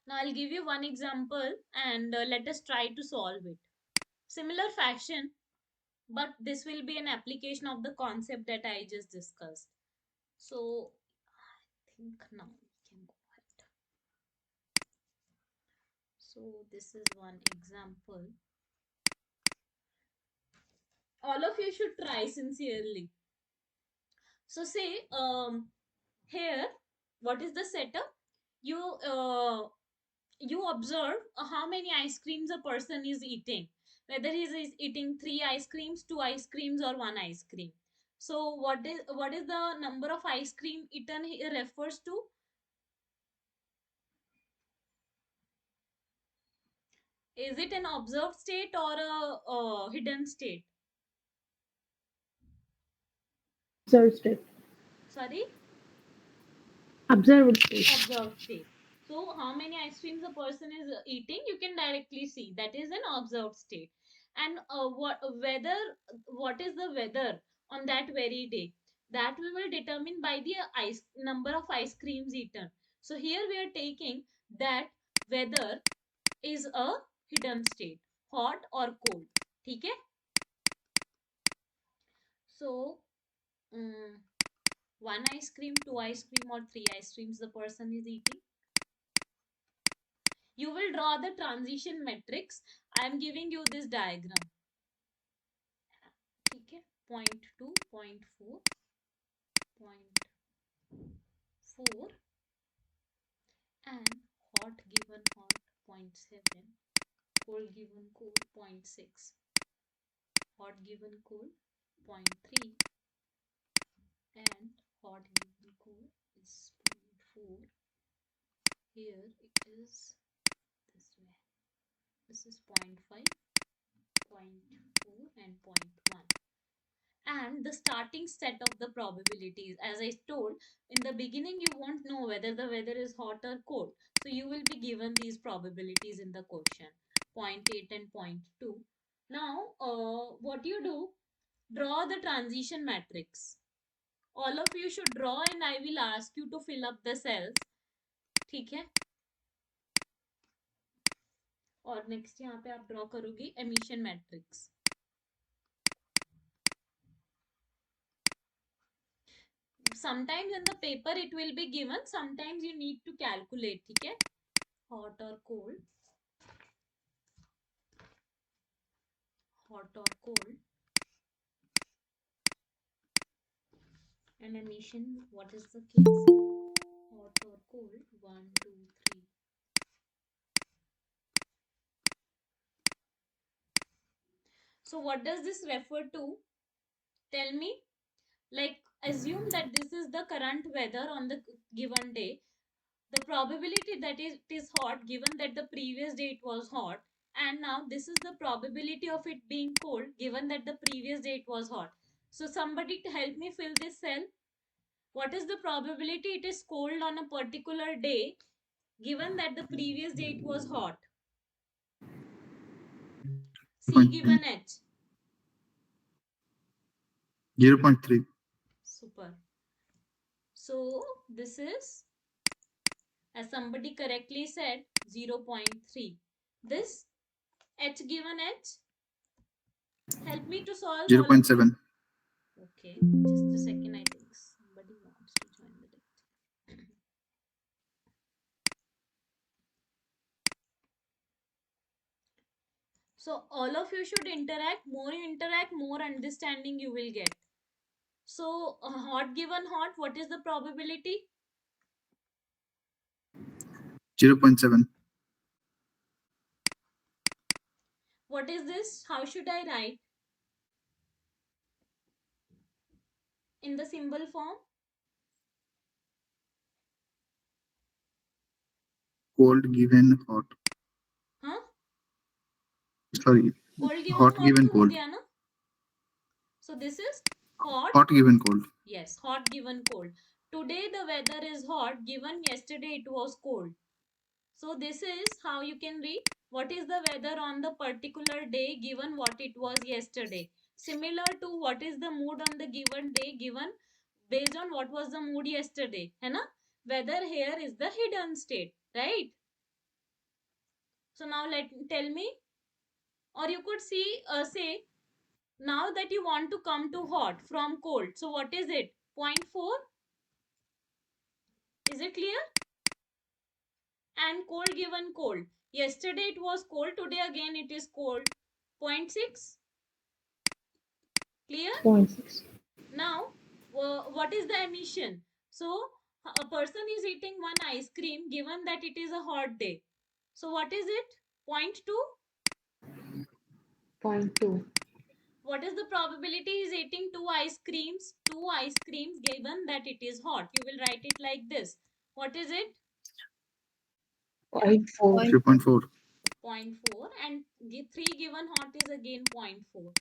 Now I'll give you one example and let us try to solve it. Similar fashion, but this will be an application of the concept that I just discussed. So I think now we can go ahead. So this is one example. All of you should try sincerely. So say here, what is the setup? You observe how many ice creams a person is eating, whether he is eating 3 ice creams, 2 ice creams, or 1 ice cream. So what is the number of ice cream eaten here refers to? Is it an observed state or a hidden state? Observed state. Sorry, Observed state. observed state. So how many ice creams a person is eating, you can directly see that is an observed state. And what is the weather on that very day? that we will determine by the number of ice creams eaten. So here we are taking that whether is a hidden state, hot or cold. Okay? So one ice cream, two ice cream, or three ice creams the person is eating. You will draw the transition matrix. I am giving you this diagram. Okay? 0.2, 0.4, 0.4, and hot given hot 0.7, cold given cold 0.6, hot given cold 0.3, and hot given cold is 0.4. Here it is this way. This is 0.5, 0.4, and 0.1. And the starting set of the probabilities, as I told in the beginning, you won't know whether the weather is hot or cold, so you will be given these probabilities in the question, 0.8 and 0.2. Now what you do, draw the transition matrix. All of you should draw and I will ask you to fill up the cells. ठीक है? और next यहाँ पे आप draw करोगे emission matrix. Sometimes in the paper it will be given, sometimes you need to calculate. ठीक है? Hot or cold, hot or cold, and emission, what is the case? Hot or cold, 1, 2, 3. So what does this refer to? Tell me. Like, assume that this is the current weather on the given day. The probability that it is hot, given that the previous day it was hot, and now this is the probability of it being cold, given that the previous day it was hot. So somebody to help me fill this cell. What is the probability it is cold on a particular day, given that the previous day it was hot? C given H. 0.3. Super. So this is, as somebody correctly said, 0.3. This H given H. Help me to solve. 0.7. Okay, just a second. I think somebody wants to join the lecture. So all of you should interact. More you interact, more understanding you will get. So hot given hot, what is the probability? 0.7. What is this? How should I write? In the symbol form? Cold given hot. Huh? Sorry. Cold given Hot hot given to ho cold. gaya na? So this is hot. Hot given cold. Yes, hot given cold. Today the weather is hot, given yesterday it was cold. So this is how you can read what is the weather on the particular day given what it was yesterday. Similar to what is the mood on the given day given based on what was the mood yesterday. है ना? Weather here is the hidden state, right? So now tell me, or you could say now that you want to come to hot from cold. So what is it? 0.4? Is it clear? And cold given cold. Yesterday it was cold, today again it is cold. 0.6? Clear? 0.6. Now, what is the emission? So, a person is eating one ice cream given that it is a hot day. So, what is it? 0.2? 0.2. What is the probability he is eating two ice creams? Two ice creams given that it is hot. You will write it like this. What is it? 0.4. 0.4. 0.4, and 3 given hot is again 0.4.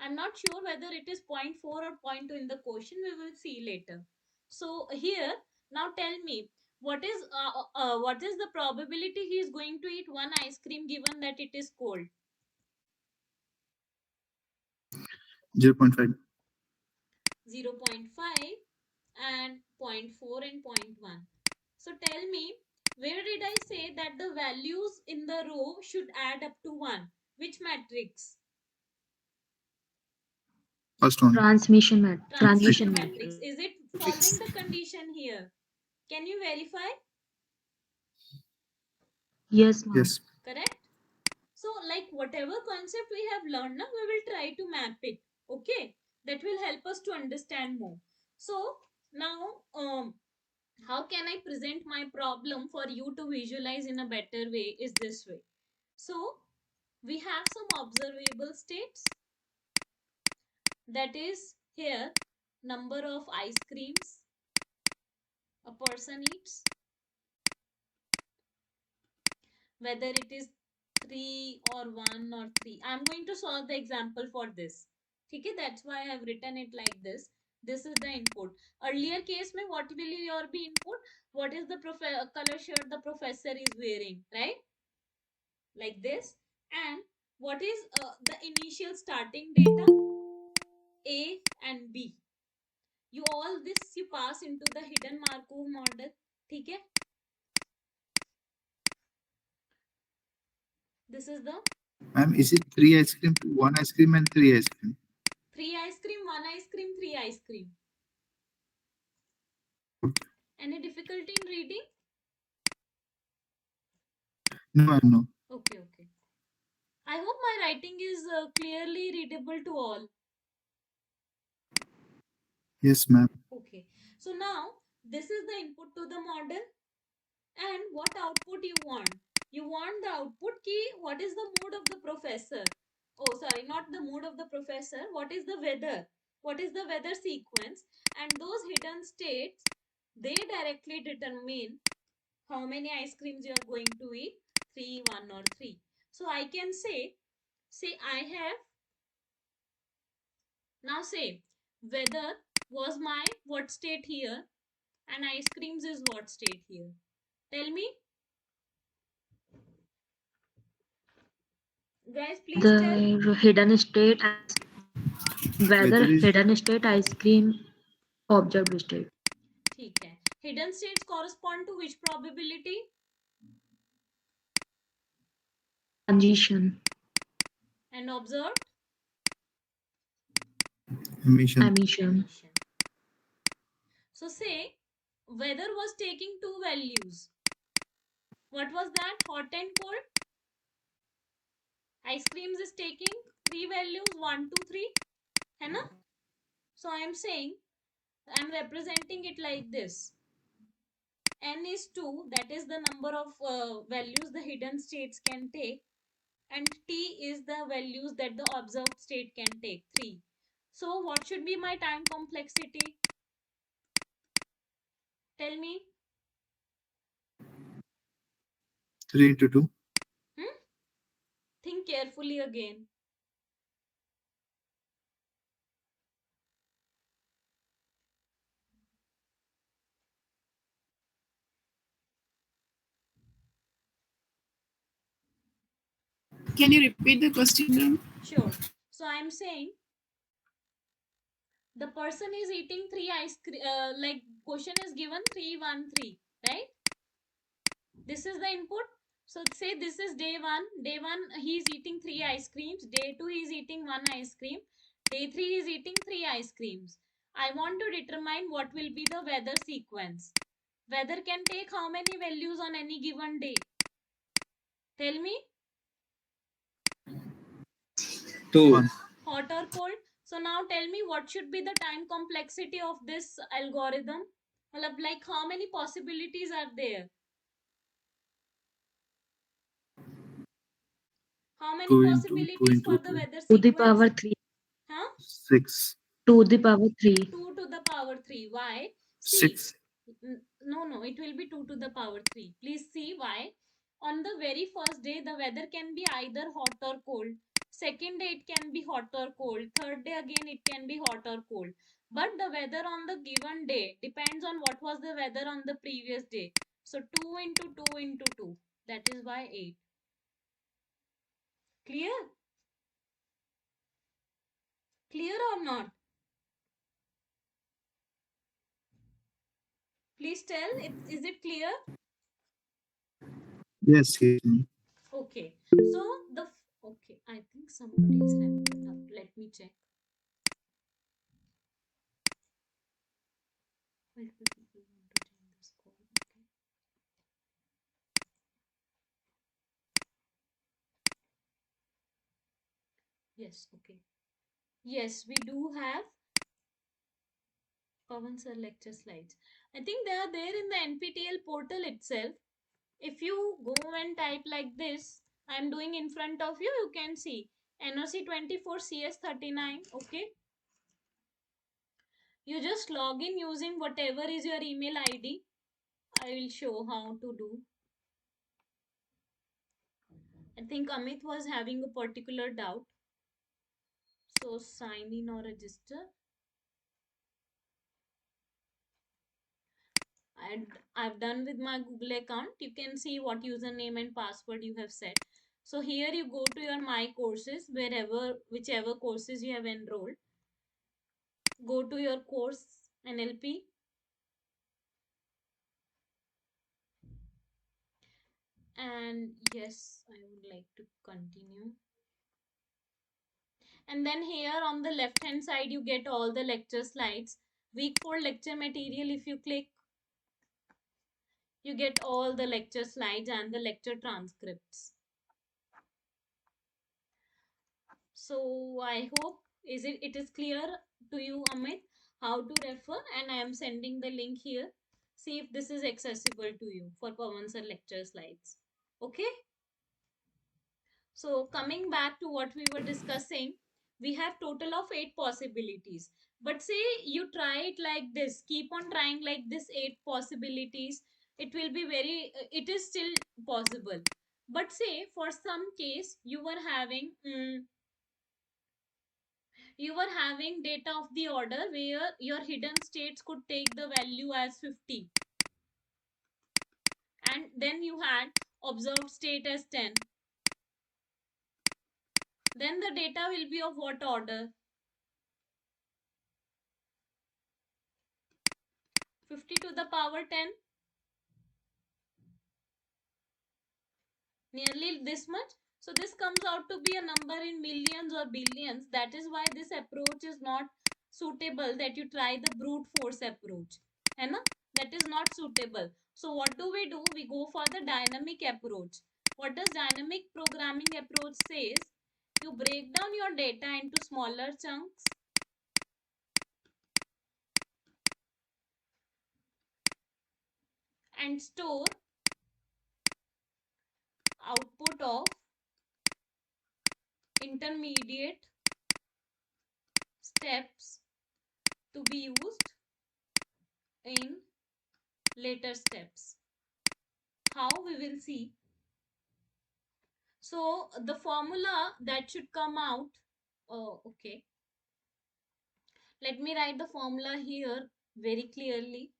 I'm not sure whether it is 0.4 or 0.2 in the question. We will see later. So here, now tell me, what is the probability he is going to eat one ice cream given that it is cold? 0.5. 0.5 and 0.4 and 0.1. So tell me, where did I say that the values in the row should add up to 1? Which matrix? First one. Transmission Transmission matrix. matrix. Is it following the condition here? Can you verify? Yes, ma'am. Yes. Correct? So, like whatever concept we have learned now, we will try to map it. Okay? That will help us to understand more. So, now, how can I present my problem for you to visualize in a better way is this way. So, we have some observable states, that is here number of ice creams a person eats, whether it is 3 or 1 or 3. I'm going to solve the example for this. Okay, that's why I have written it like this. This is the input. Earlier case mein what will your be input? What is the color shirt the professor is wearing, right? Like this. And what is the initial starting data? A and B. You all this you pass into the hidden Markov model. Okay? This is the Ma'am, is it 3 ice cream, 1 ice cream, and 3 ice cream? 3 ice cream, 1 ice cream, 3 ice cream. Any difficulty in reading? No, ma'am, no. Okay, okay. I hope my writing is clearly readable to all. Yes, ma'am. Okay. So now this is the input to the model. And what output you want? You want the output key. What is the mood of the professor? Oh, sorry, not the mood of the professor. What is the weather? What is the weather sequence? And those hidden states, they directly determine how many ice creams you are going to eat. 3, 1 or 3. So I can say I have, now say, weather was my what state here and ice creams is what state here. Tell me. Guys, please tell. Weather, hidden state, Weather weather, is hidden state, ice cream, observed state. ठीक है. Hidden states correspond to which probability? Transition, And observed? emission. emission. Emission. So say weather was taking two values. What was that? Hot and cold. Ice creams is taking three values, 1, 2, 3. है ना? So I am saying, I am representing it like this. N is 2, that is the number of values the hidden states can take, and T is the values that the observed state can take, 3. So what should be my time complexity? Tell me. 3 into 2. Hmm? Think carefully again. Can you repeat the question? Sure. So I'm saying the person is eating 3 ice cream, like question is given 3, 1, 3, right? This is the input. So say this is day 1. Day 1 he is eating 3 ice creams. Day 2 he is eating 1 ice cream. Day 3 he is eating 3 ice creams. I want to determine what will be the weather sequence. Weather can take how many values on any given day? Tell me. 2. 1. Hot or cold? So now tell me what should be the time complexity of this algorithm? Like how many possibilities are there? How many 2 into 2 possibilities for into the 2. weather To the sequence? power 3. Huh? 6. To the power 3. 2 to the power 3. Why? See, 6. no, it will be 2 to the power 3. Please see why. On the very first day, the weather can be either hot or cold. Second day, it can be hot or cold. Third day, again, it can be hot or cold. But the weather on the given day depends on what was the weather on the previous day. So 2 into 2 into 2. That is why 8. Clear? Clear or not? Please tell, is it clear? Yes, yes, ma'am. Okay. So okay, I think somebody is having a doubt. Let me check. Multiple people want to join this call. Okay. Yes, okay. Yes, we do have Pawan sir lecture slides. I think they are there in the NPTEL portal itself. If you go and type like this, I'm doing in front of you, you can see NOC 24 CS 39. Okay. You just log in using whatever is your email ID. I will show how to do. I think Amit was having a particular doubt. So sign in or register. And I've done with my Google account. You can see what username and password you have set. So here you go to your my courses, whichever courses you have enrolled. Go to your course NLP. And yes, I would like to continue. And then here on the left hand side, you get all the lecture slides. Week 4 lecture material, if you click, you get all the lecture slides and the lecture transcripts. So I hope it is clear to you, Amit, how to refer, and I am sending the link here. See if this is accessible to you for Pawan sir lecture slides. Okay. So coming back to what we were discussing, we have total of 8 possibilities. But say you try it like this, keep on trying like this 8 possibilities. It will be it is still possible. But say for some case you were having data of the order where your hidden states could take the value as 50. And then you had observed state as 10. Then the data will be of what order? 50 to the power 10, nearly this much. So this comes out to be a number in millions or billions. That is why this approach is not suitable, that you try the brute force approach. है ना? That is not suitable. So what do? We go for the dynamic approach. What does dynamic programming approach says? You break down your data into smaller chunks and store output of intermediate steps to be used in later steps. How? We will see. So the formula that should come out, okay, let me write the formula here very clearly.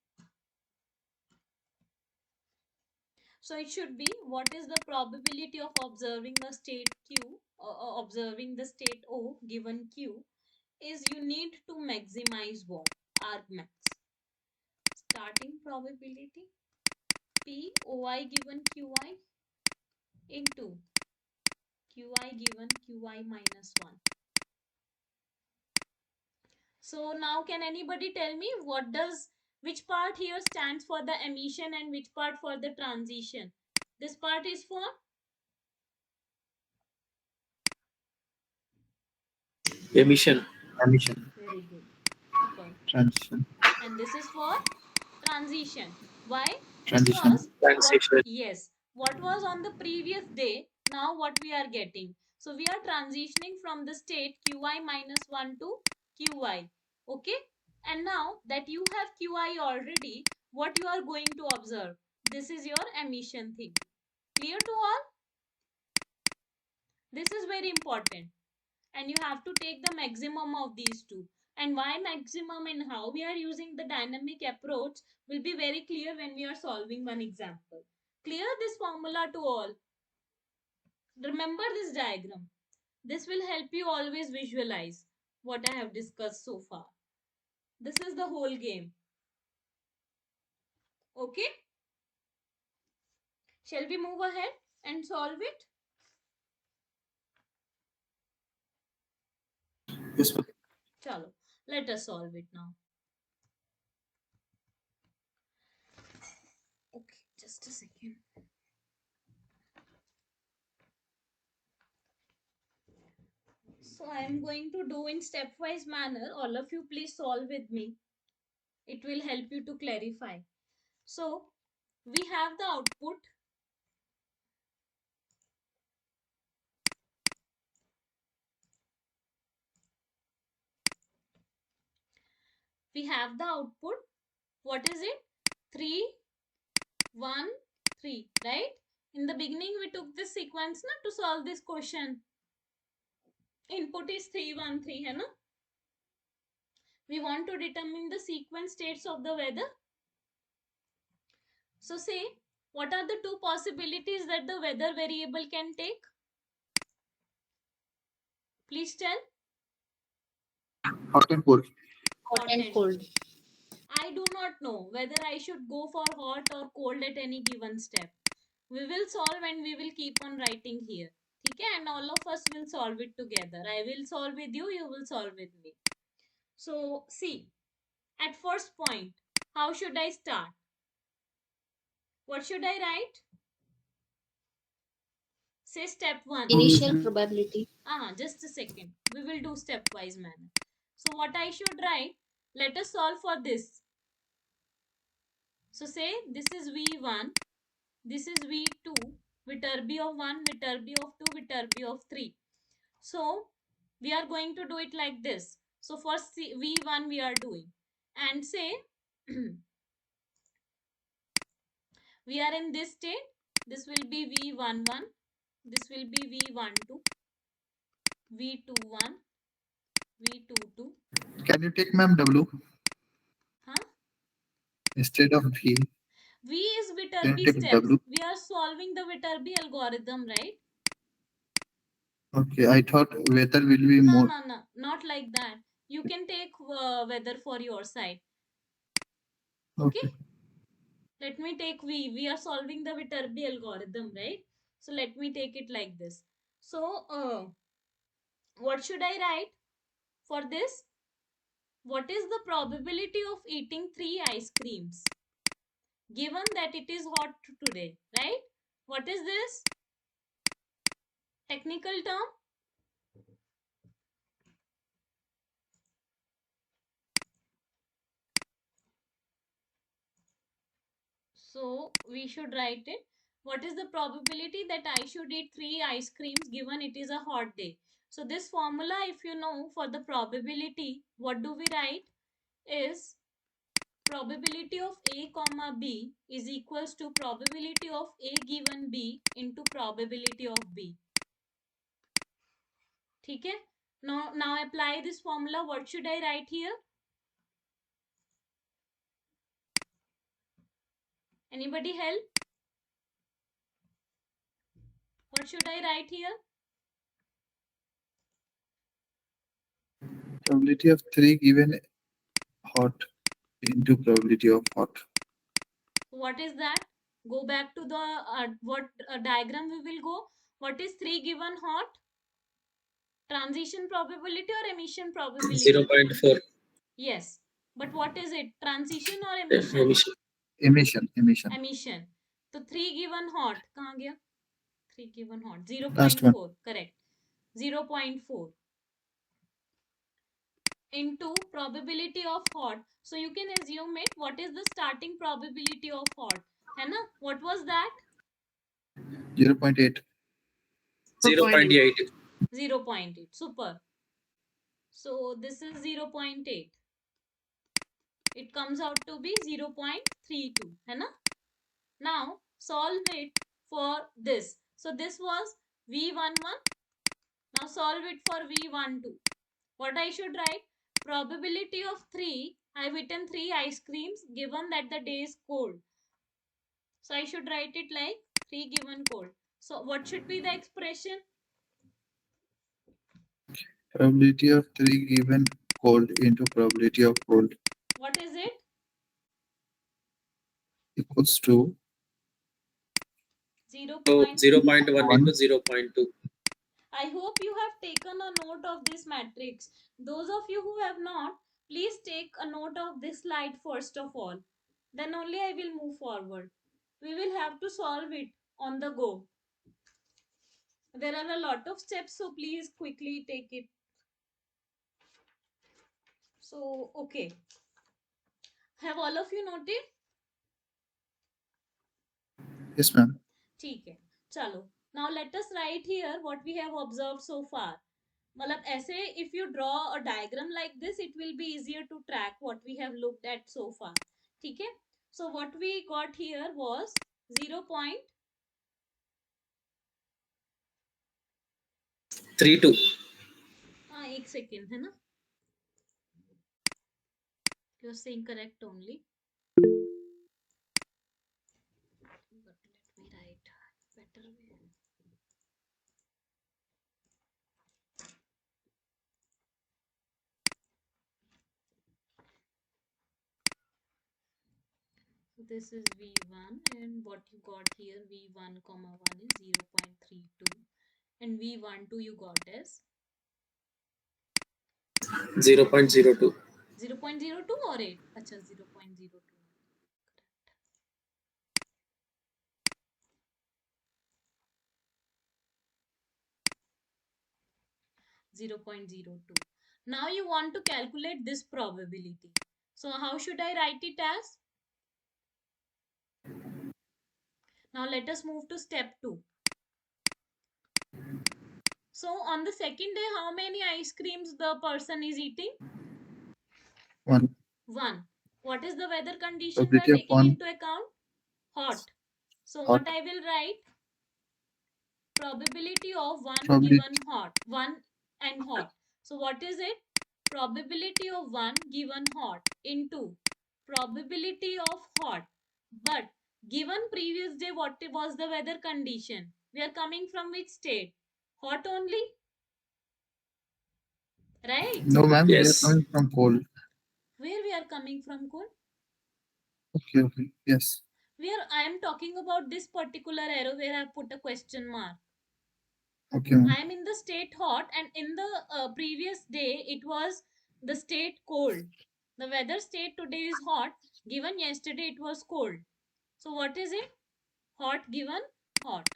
So it should be, what is the probability of observing a state Q, observing the state O given Q, is you need to maximize what? Argmax. Starting probability P OI given QI into QI given QI minus 1. So now can anybody tell me which part here stands for the emission and which part for the transition? This part is for Emission. Emission, very good. Super. transition, And this is for transition. Why? transition, Because Transition. what was on the previous day, now what we are getting. So we are transitioning from the state Qi minus 1 to Qi. Okay. And now that you have Qi already, what you are going to observe? This is your emission thing. Clear to all? This is very important. And you have to take the maximum of these two. And why maximum and how we are using the dynamic approach will be very clear when we are solving one example. Clear this formula to all. Remember this diagram. This will help you always visualize what I have discussed so far. This is the whole game. Okay? Shall we move ahead and solve it? Yes, ma'am. Chalo, let us solve it now. Okay, just a second. So I am going to do in stepwise manner. All of you please solve with me. It will help you to clarify. So we have the output. We have the output. What is it? 3, 1, 3, right? In the beginning, we took this sequence na, to solve this question. Input is 3, 1, 3, hai na? We want to determine the sequence states of the weather. So say, what are the two possibilities that the weather variable can take? Please tell. Hot and cold. Hot and cold. I do not know whether I should go for hot or cold at any given step. We will solve and we will keep on writing here. Okay? And all of us will solve it together. I will solve with you, you will solve with me. So, see, at first point, how should I start? What should I write? Say step 1. Initial probability. Just a second. We will do stepwise manner. So, what I should write? Let us solve for this. So, say this is V1. This is V2, Viterbi of 1, Viterbi of 2, Viterbi of 3. So, we are going to do it like this. So, for V1 we are doing. And say, we are in this state. This will be V11. This will be V12, V21, V22. Can you take, ma'am, W Huh? instead of V? V is Can you Viterbi take steps. W? We are solving the Viterbi algorithm, right? Okay, I thought weather will be No, more. no, not like that. You can take weather for your side. Okay? Let me take V. We are solving the Viterbi algorithm, right? So let me take it like this. So what should I write for this? What is the probability of eating 3 ice creams? Given that it is hot today, right? What is this? Technical term? So we should write it. What is the probability that I should eat 3 ice creams given it is a hot day? So this formula, if you know, for the probability, what do we write? Is probability of A comma B is equals to probability of A given B into probability of B. Okay? Now apply this formula. What should I write here? Anybody help? What should I write here? Probability of 3 given hot into probability of hot. What is that? Go back to the diagram we will go. What is 3 given hot? Transition probability or emission probability? 0.4. Yes. But what is it? Transition or emission? Emission. Emission. Emission. So 3 given hot. कहाँ गया? 3 given hot. Last one. 0.4. Correct. 0.4 into probability of hot. So you can assume it. What is the starting probability of hot? है ना? What was that? 0.8. 0.8. 0.8. Super. So this is 0.8. It comes out to be 0.32. है ना? Now solve it for this. So this was V11. Now solve it for V12. What I should write? Probability of 3. I've eaten 3 ice creams given that the day is cold. So I should write it like 3 given cold. So what should be the expression? Probability of 3 given cold into probability of cold What is it? equals to 0. So 0.1 into 0.2. I hope you have taken a note of this matrix. Those of you who have not, please take a note of this slide first of all. Then only I will move forward. We will have to solve it on the go. There are a lot of steps, so please quickly take it. So, okay. Have all of you noted? yes, ma'am. ठीक है, चलो. Now let us write here what we have observed so far. मतलब ऐसे if you draw a diagram like this, it will be easier to track what we have looked at so far. ठीक है? So what we got here was 0. 32. हाँ, एक second है ना. You're saying correct only. But let me write better way. So this is V1 and what you got here V1 comma 1 is 0.32 and V12 you got as 0.02. 0.02 or 8? अच्छा 0.02. 0.02. Now you want to calculate this probability. So how should I write it as? Now let us move to step 2. So on the second day, how many ice creams the person is eating? 1. 1. What is the weather condition we are Probability of taking 1 into account? Hot. So hot. what I will write? Probability of 1 Probability. given hot. 1 and hot. So what is it? Probability of 1 given hot into probability of hot. But given previous day, what was the weather condition? We are coming from which state? Hot only? Right? No, ma'am. Yes. We are coming from cold. Where we are coming from, cold? Okay, okay. Yes. Where I am talking about this particular arrow where I put a question mark. Okay, ma'am. I am in the state hot and in the previous day it was the state cold. The weather state today is hot, given yesterday it was cold. So what is it? Hot given hot.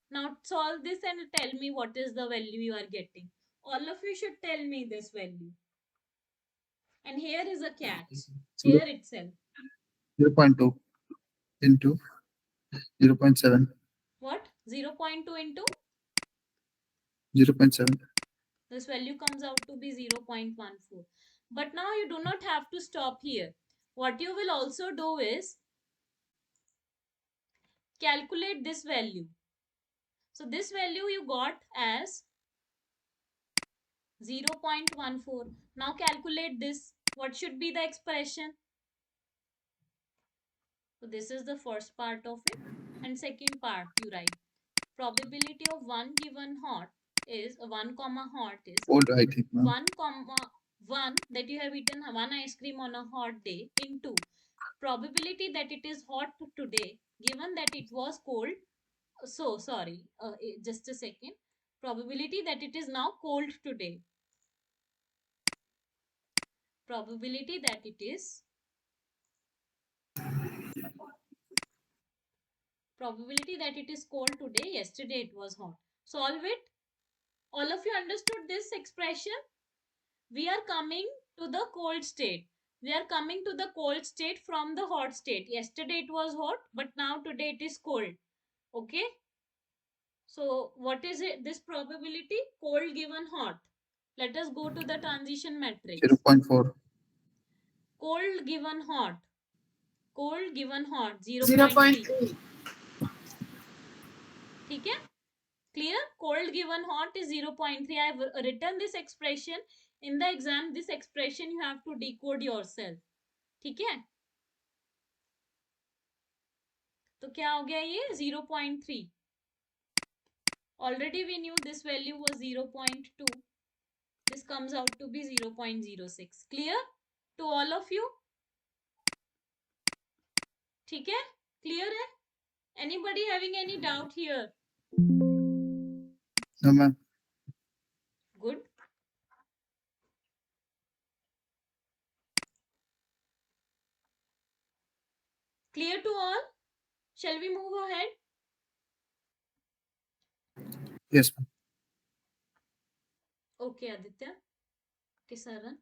Now solve this and tell me what is the value you are getting. All of you should tell me this value. And here is a catch. Here itself. 0.2 into 0.7. What? 0.2 into? 0.7. This value comes out to be 0.14. But now you do not have to stop here. What you will also do is calculate this value. So this value you got as 0.14. Now calculate this. What should be the expression? So this is the first part of it. And second part you write. Probability of 1 given hot is 1 comma hot is Cold, I think, ma'am. 1 comma 1 that you have eaten one ice cream on a hot day into probability that it is hot today given that it was cold. So sorry, just a second. Probability that it is now cold today. Probability that it is cold today. Yesterday it was hot. Solve it. All of you understood this expression? We are coming to the cold state. We are coming to the cold state from the hot state. Yesterday it was hot, but now today it is cold. Okay. So what is it? This probability? Cold given hot. Let us go to the transition matrix. 0.4. Cold given hot. Cold given hot. 0.3. 0.3. ठीक है? Clear? Cold given hot is 0.3. I have written this expression in the exam. This expression you have to decode yourself. ठीक है? तो क्या हो गया ये 0.3. Already we knew this value was 0.2. This comes out to be 0.06. Clear to all of you? ठीक है? Clear hai? Anybody having any doubt here? No, ma'am. Good. Clear to all? Shall we move ahead? Yes, ma'am. Okay, Aditya. Okay, Saran.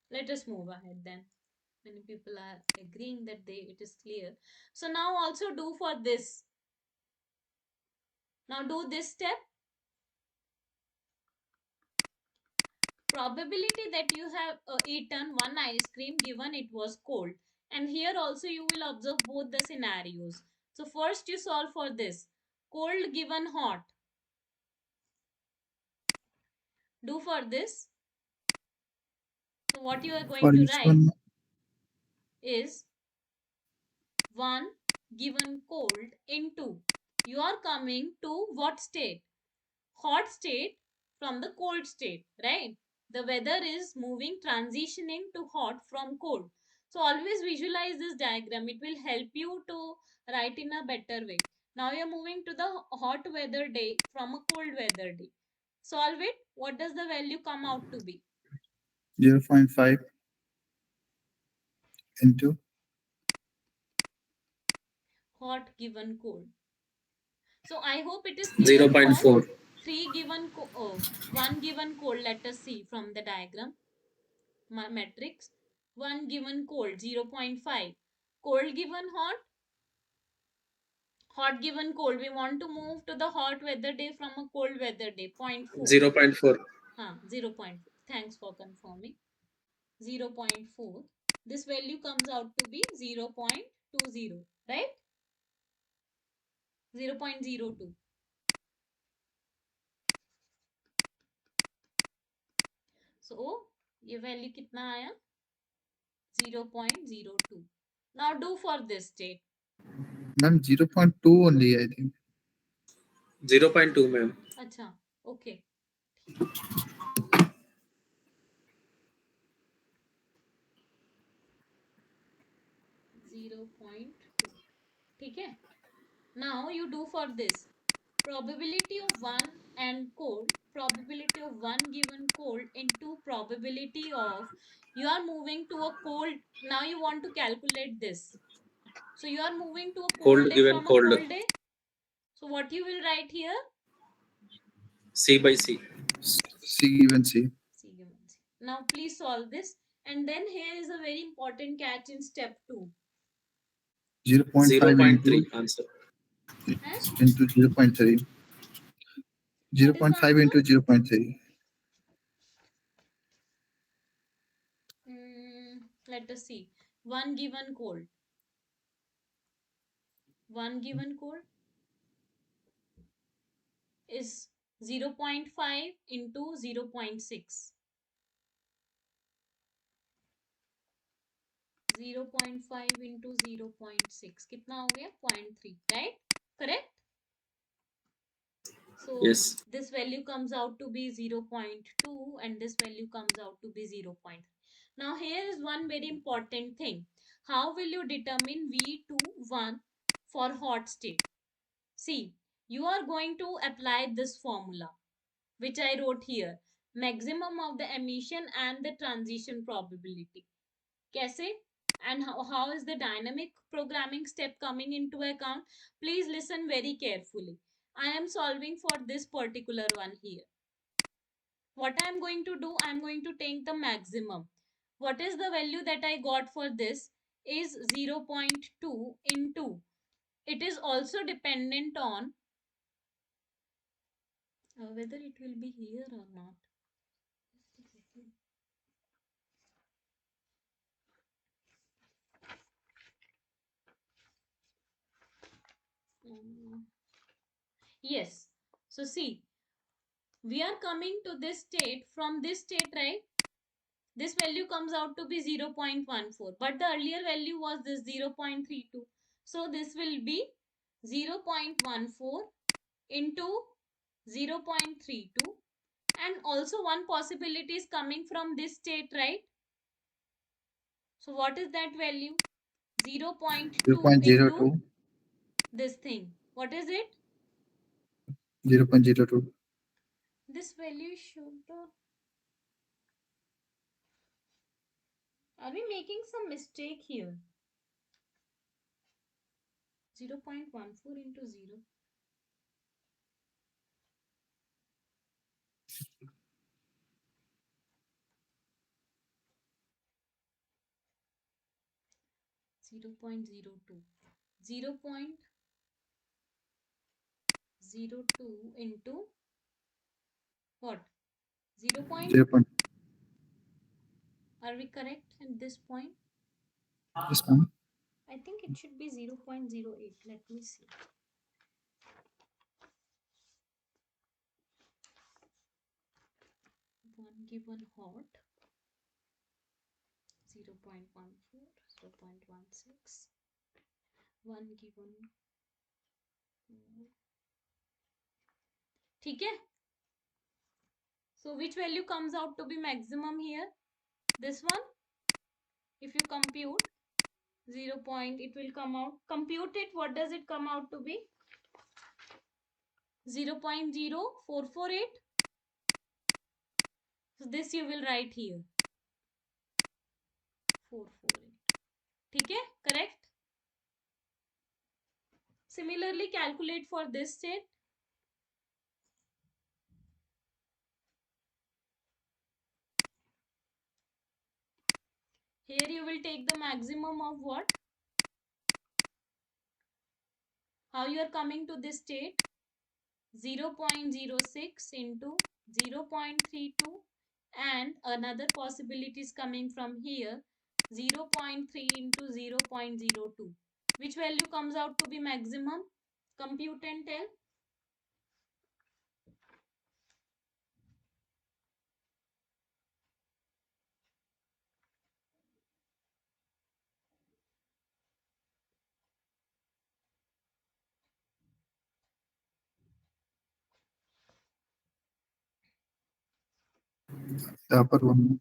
Let us move ahead then. Many people are agreeing that it is clear. So now also do for this. Now do this step. Probability that you have eaten one ice cream given it was cold. And here also you will observe both the scenarios. So first you solve for this. Cold given hot. Do for this. So what you are going For to each write one, is 1 given cold into. You are coming to what state? Hot state from the cold state, right? The weather is moving, transitioning to hot from cold. So always visualize this diagram. It will help you to write in a better way. Now you're moving to the hot weather day from a cold weather day. Solve it. What does the value come out to be? 0.5 into Hot given cold. So I hope it is clear to all. 0.4. 3 given, 1 given cold, let us see from the diagram. Matrix. 1 given cold, 0.5. Cold given hot. Hot given cold. We want to move to the hot weather day from a cold weather day. 0.4. 0.4. 0.4. Thanks for confirming. 0.4. This value comes out to be 0.20. Right? 0.02. So, ये value कितना आया? 0.02. Now do for this state. ma'am 0.2 only, I think. 0.2, ma'am. अच्छा, okay. 0.2. ठीक है? Now you do for this. Probability of 1 and cold. Probability of 1 given cold into probability of you are moving to a cold. Now you want to calculate this. So you are moving to a cold Cold day given from a cold. cold day. So what you will write here? C by C. C given C. C given C. Now please solve this. And then here is a very important catch in step 2. 0.5 into 0.3 answer. into 0.3. 0.5 into 0.3. Let us see. 1 given cold. 1 given cold is 0.5 into 0.6. 0.5 into 0.6. कितना हो गया? 0.3. Right? Correct? So Yes. this value comes out to be 0.2 and this value comes out to be 0.3. Now here is one very important thing. How will you determine V21 for hot state? See, you are going to apply this formula which I wrote here. Maximum of the emission and the transition probability. Kaise? And how is the dynamic programming step coming into account? Please listen very carefully. I am solving for this particular one here. What I am going to do, I am going to take the maximum. What is the value that I got for this is 0.2 into. It is also dependent on whether it will be here or not. Yes. So see, we are coming to this state from this state, right? This value comes out to be 0.14, but the earlier value was this 0.32. So this will be 0.14 into 0.32, and also one possibility is coming from this state, right? So what is that value? 0.2 into 0.02. this thing. What is it? 0.02. This value should. Are we making some mistake here? 0.14 into 0. Zero point zero two. 0.02 into what? 0. 0. Are we correct at this point? This one. I think it should be 0.08. Let me see. One given hot. 0.14, 0.16. One given. ठीक है? So which value comes out to be maximum here? This one. If you compute 0 point, it will come out. Compute it. What does it come out to be? 0.0448. So this you will write here. 448. ठीक है? Correct? Similarly, calculate for this state. Here you will take the maximum of what? How you are coming to this state? 0.06 into 0.32, and another possibility is coming from here, 0.3 into 0.02. Which value comes out to be maximum? Compute and tell. The upper one.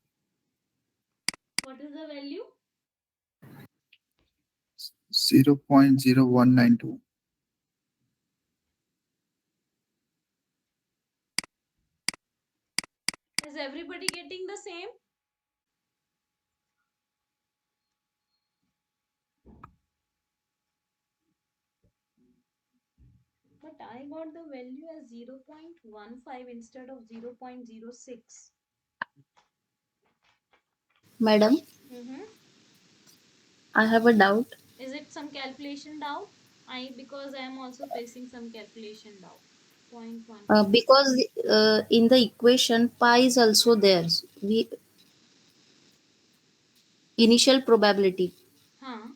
What is the value? 0.0192. Is everybody getting the same? But I got the value as 0.15 instead of 0.06. Madam, Mm-hmm. I have a doubt. Is it some calculation doubt? Because I am also facing some calculation doubt. 0.1. Because in the equation pi is also there. We initial probability, Huh?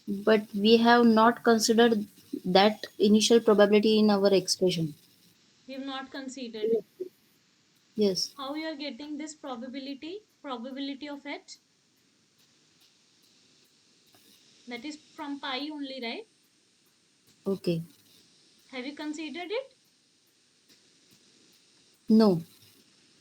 but we have not considered that initial probability in our expression. We have not considered it. Yes. How you are getting this probability? Probability of H? That is from pi only, right? Okay. Have you considered it? No.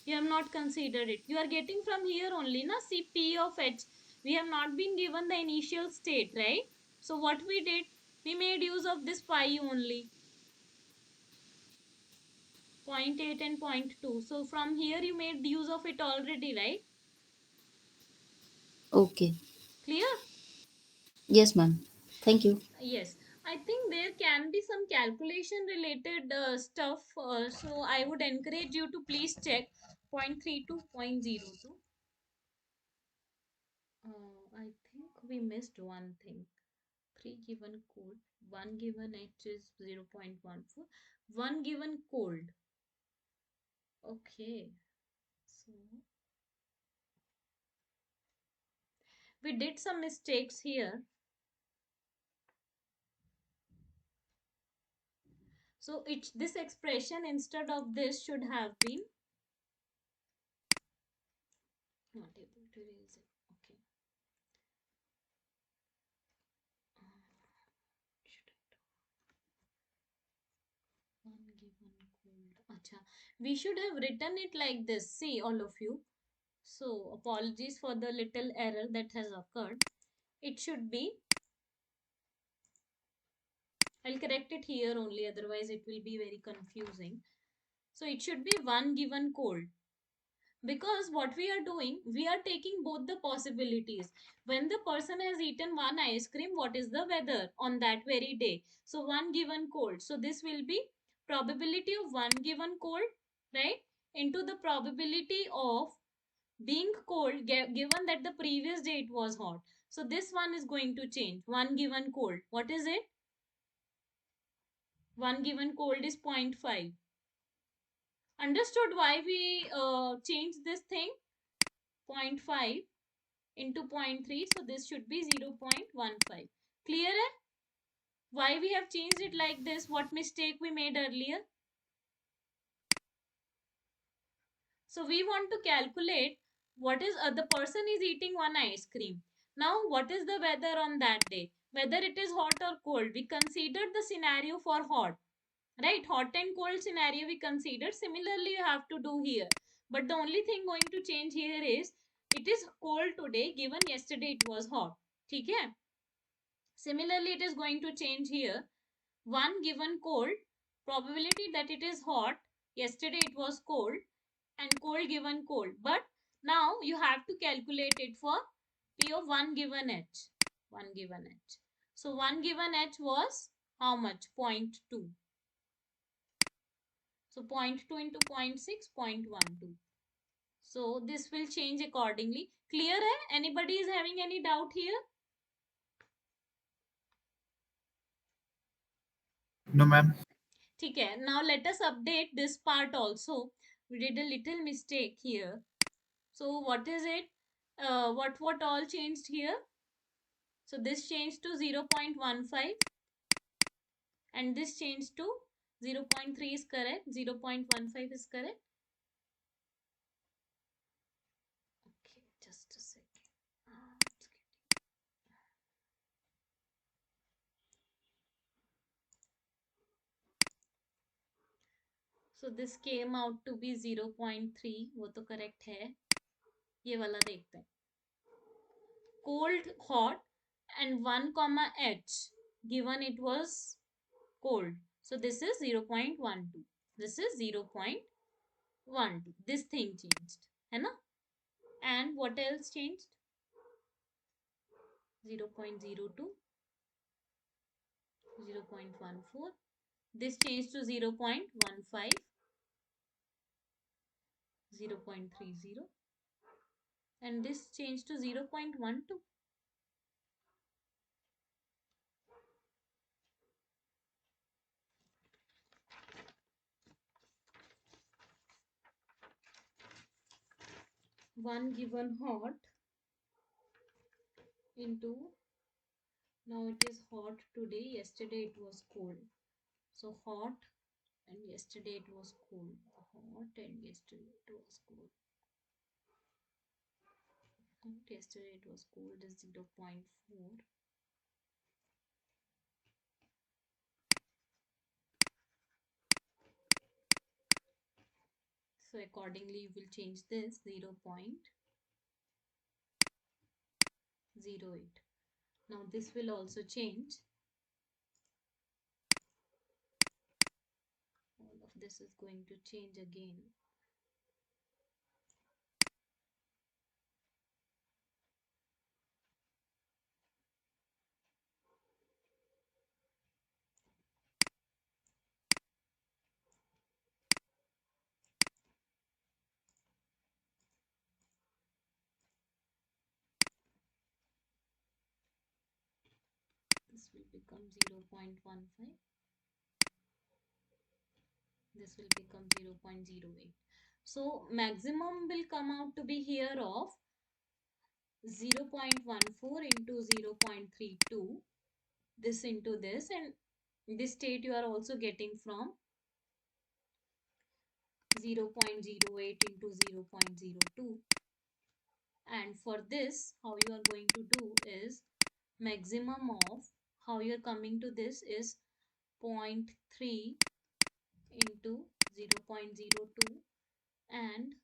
You have not considered it. You are getting from here only, na? See, P of H. We have not been given the initial state, right? So what we did, we made use of this pi only. 0.8 and 0.2. So from here you made use of it already, right? Okay. Clear? Yes, ma'am. Thank you. Yes. I think there can be some calculation related stuff. So I would encourage you to please check 0.3 to 0.02. I think we missed one thing. 3 given cold, 1 given H is 0.14, 1 given cold. Okay. So we did some mistakes here. So this expression instead of this should have been not able to erase it. Okay. Should I do one given cold? Acha. We should have written it like this. See, all of you. So apologies for the little error that has occurred. it should be, I'll correct it here only, otherwise it will be very confusing. So it should be one given cold. Because what we are doing, we are taking both the possibilities. When the person has eaten one ice cream, what is the weather on that very day? So one given cold. So this will be probability of one given cold, right? Into the probability of being cold given that the previous day it was hot. So this one is going to change. One given cold. What is it? One given cold is 0.5. Understood why we changed this thing? 0.5 into 0.3. So this should be 0.15. Clear? Why we have changed it like this? What mistake we made earlier? So we want to calculate what is the person is eating one ice cream. Now what is the weather on that day? Whether it is hot or cold. We considered the scenario for hot. Right? Hot and cold scenario we considered. Similarly you have to do here. But the only thing going to change here is it is cold today given yesterday it was hot. Okay? Similarly it is going to change here. One given cold, probability that it is hot, yesterday it was cold, and cold given cold. But now you have to calculate it for P of 1 given H. 1 given H. So 1 given H was how much? 0.2. So 0.2 into 0.6, 0.12. So this will change accordingly. Clear hai? Anybody is having any doubt here? No, ma'am. Okay, now let us update this part also. We did a little mistake here. So what is it? What all changed here? So this changed to 0.15 and this changed to 0.3 is correct. 0.15 is correct. Okay, just a second. So this came out to be 0.3. वो तो correct है. ये वाला देखते हैं. Cold, hot and 1 comma H given it was cold. So this is 0.12. This is 0.12. This thing changed. है ना? And what else changed? 0.02, 0.14. This changed to 0.15, 0.30. And this changed to 0.12. One given hot into, now it is hot today, yesterday it was cold. So hot and yesterday it was cold. Hot and yesterday it was cold. Hot, yesterday it was cold is 0.4. So accordingly you will change this 0.08. Now this will also change. All of this is going to change again. This will become 0.15. This will become 0.08. So maximum will come out to be here of 0.14 into 0.32. This into this, and this state you are also getting from 0.08 into 0.02. And for this, how you are going to do is maximum of, how you are coming to this is 0.3 into 0.02 and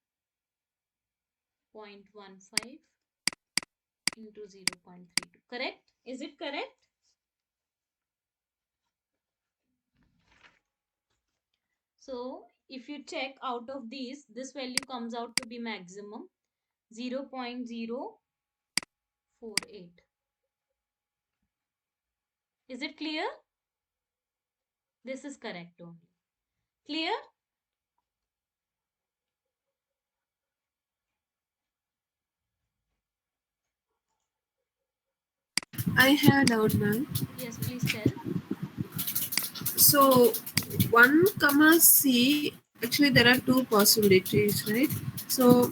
0.15 into 0.32. Correct? Is it correct? So if you check out of these, this value comes out to be maximum 0.048. Is it clear? This is correct only. Clear? I have a doubt, ma'am. Yes, please tell. So 1 comma C, actually there are two possibilities, right? So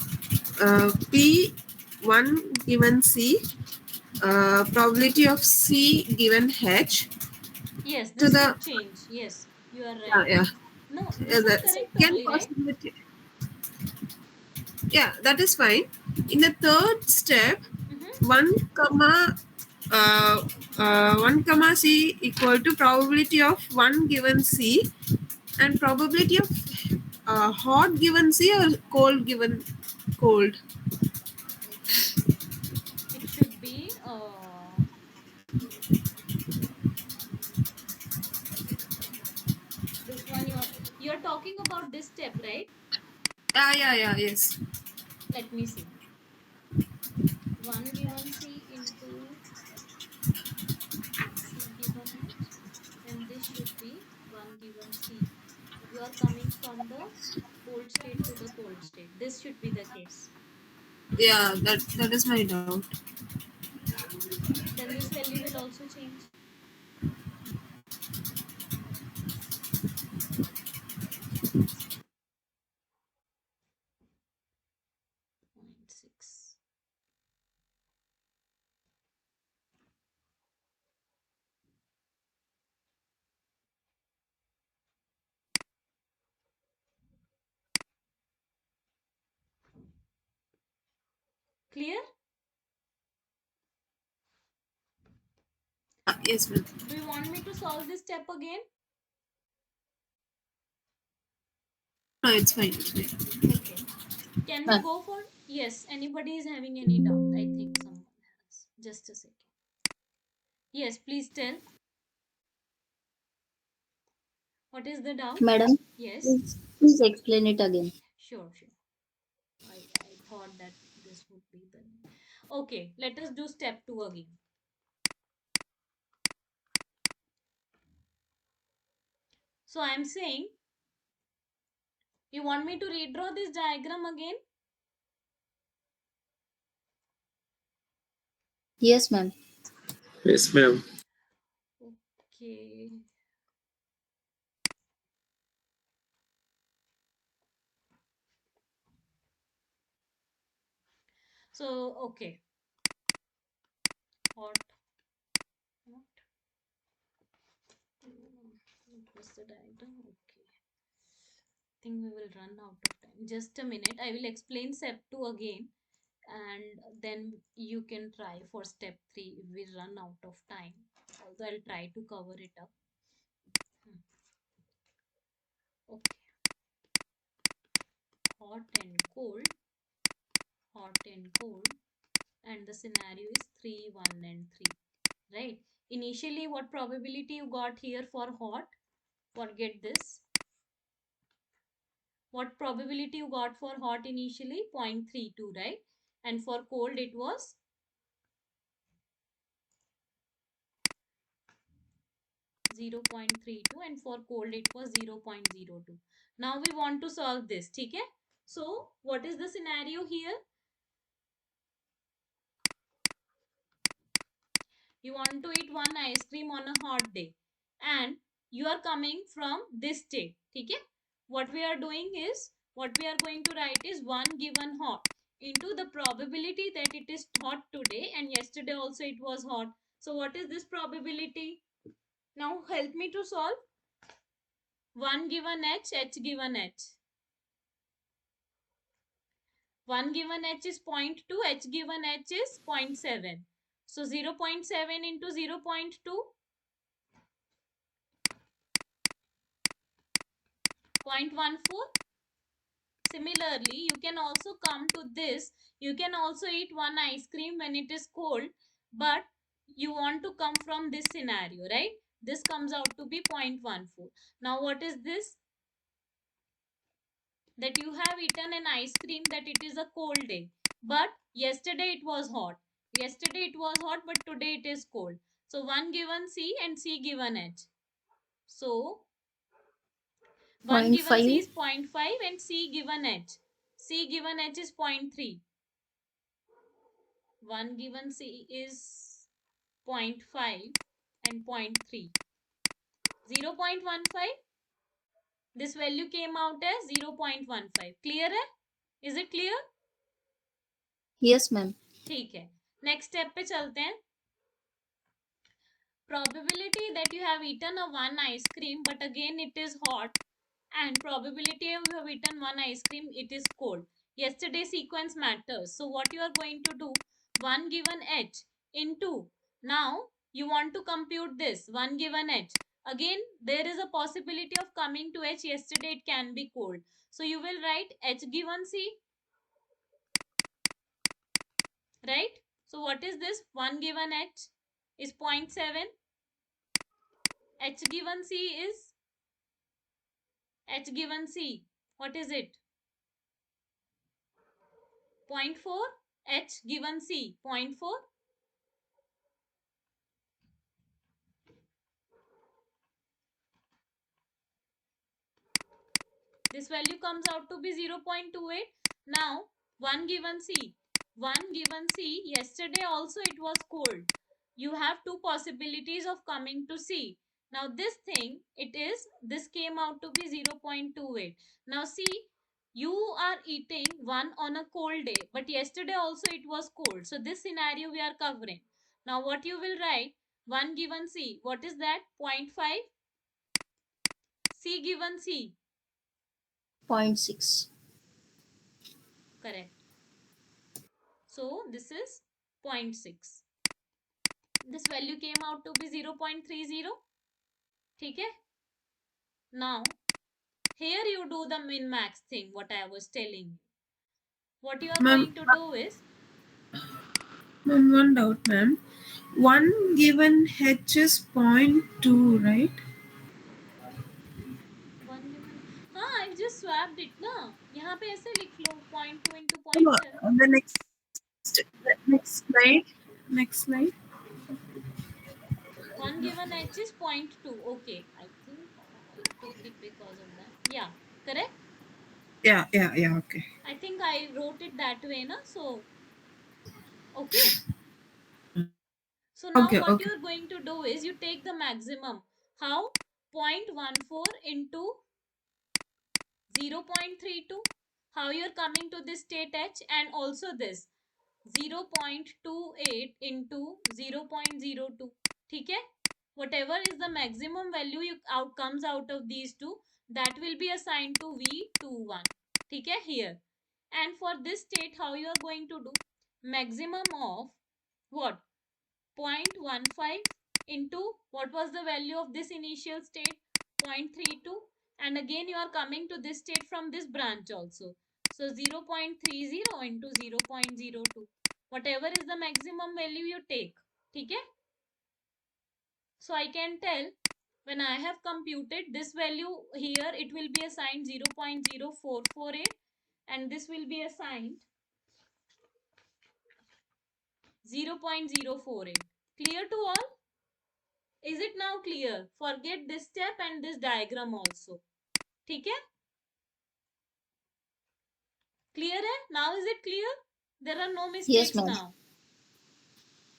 P 1 given C, probability of C given H Yes, to this the should change. Yes, you are right. yeah, No, this is the correct second only, right? possibility. Yeah, that is fine. In the third step, Mm-hmm. 1 comma C equal to probability of 1 given C and probability of hot given C or cold given cold. It should be this one. You're talking about this step, right? Yeah, yes. Let me see. 1 given C into C given H, and this should be 1 given C. You are coming from the cold state to the cold state. This should be the case. Yeah, that is my doubt. Then this value will also change. Point 0.6. Clear? Yes, ma'am. Do you want me to solve this step again? No, it's fine. It's fine. Okay. Can we go for? Yes. Anybody is having any doubt? I think someone has. Just a second. Yes, please tell. What is the doubt? Madam, Yes. please explain it again. Sure. I thought that this would be the. Okay. Let us do step 2 again. So I am saying, you want me to redraw this diagram again? Yes, ma'am. Yes, ma'am. Okay. So, okay. What? What was the diagram? Okay. I think we will run out of time. Just a minute. I will explain step 2 again, and then you can try for step 3 if we run out of time. Although I'll try to cover it up. Okay. Hot and cold. Hot and cold. And the scenario is 3, 1, and 3. Right? Initially, what probability you got here for hot? Forget this. What probability you got for hot initially? 0.32, right? And for cold it was 0.32, and for cold it was 0.02. Now we want to solve this, okay? So what is the scenario here? You want to eat one ice cream on a hot day, and you are coming from this state, okay? What we are doing is, what we are going to write is 1 given hot into the probability that it is hot today and yesterday also it was hot. So what is this probability? Now help me to solve. 1 given h given h. 1 given h is 0.2, h given h is 0.7. So 0.7 into 0.2, 0.14. Similarly, you can also come to this. You can also eat one ice cream when it is cold, but you want to come from this scenario, right? This comes out to be 0.14. Now, what is this? That you have eaten an ice cream that it is a cold day, but yesterday it was hot. Yesterday it was hot, but today it is cold. So 1 given C and C given H. So 1 Point given C five. is 0.5 and C given H. C given H is 0.3. 1 given C is 0.5 and 0.3. 0.15. This value came out as 0.15. Clear है? Is it clear? Yes, ma'am. ठीक है. Next step पे चलते हैं. Probability that you have eaten a one ice cream, but again it is hot, and probability of you have eaten one ice cream, it is cold. Yesterday sequence matters. So what you are going to do? 1 given H into, now you want to compute this 1 given H. Again, there is a possibility of coming to H. Yesterday it can be cold. So you will write H given C, right? So what is this? 1 given H is 0.7. H given C is H given C. What is it? 0.4. H given C. 0.4. This value comes out to be 0.28. Now, 1 given C. 1 given C. Yesterday also it was cold. You have two possibilities of coming to C. Now, this thing, this came out to be 0.28. Now, see, you are eating one on a cold day, but yesterday also it was cold. So, this scenario we are covering. Now, what you will write? 1 given C. What is that? 0.5. C given C. 0.6. Correct. So this is 0.6. This value came out to be 0.30. Okay. Now here you do the min max thing, what I was telling you. What you are Ma'am, going to do is, ma'am, one doubt, ma'am. One given H is 0.2, right? one given, हाँ I just swapped it ना, यहाँ पे ऐसे लिख लो 0.2 into No, 0.7. the next slide. Next slide. 1 given H is 0.2. Okay, I think I took it because of that. Yeah, correct. Yeah. Okay. I think I wrote it that way na. So okay. So now Okay. what you Okay. are going to do is you take the maximum. How? 0.14 into 0.32. How you are coming to this state H, and also this 0.28 into 0.02. ठीक है? Whatever is the maximum value comes out of these two, that will be assigned to V21. ठीक है? Here. And for this state, how you are going to do? Maximum of what? 0.15 into what was the value of this initial state? 0.32. And again you are coming to this state from this branch also. So 0.30 into 0.02. Whatever is the maximum value you take. Okay? So I can tell when I have computed this value here, it will be assigned 0.0448 and this will be assigned 0.048. Clear to all? Is it now clear? Forget this step and this diagram also. ठीक है? Clear है? Now is it clear? There are no Yes, mistakes ma'am. now.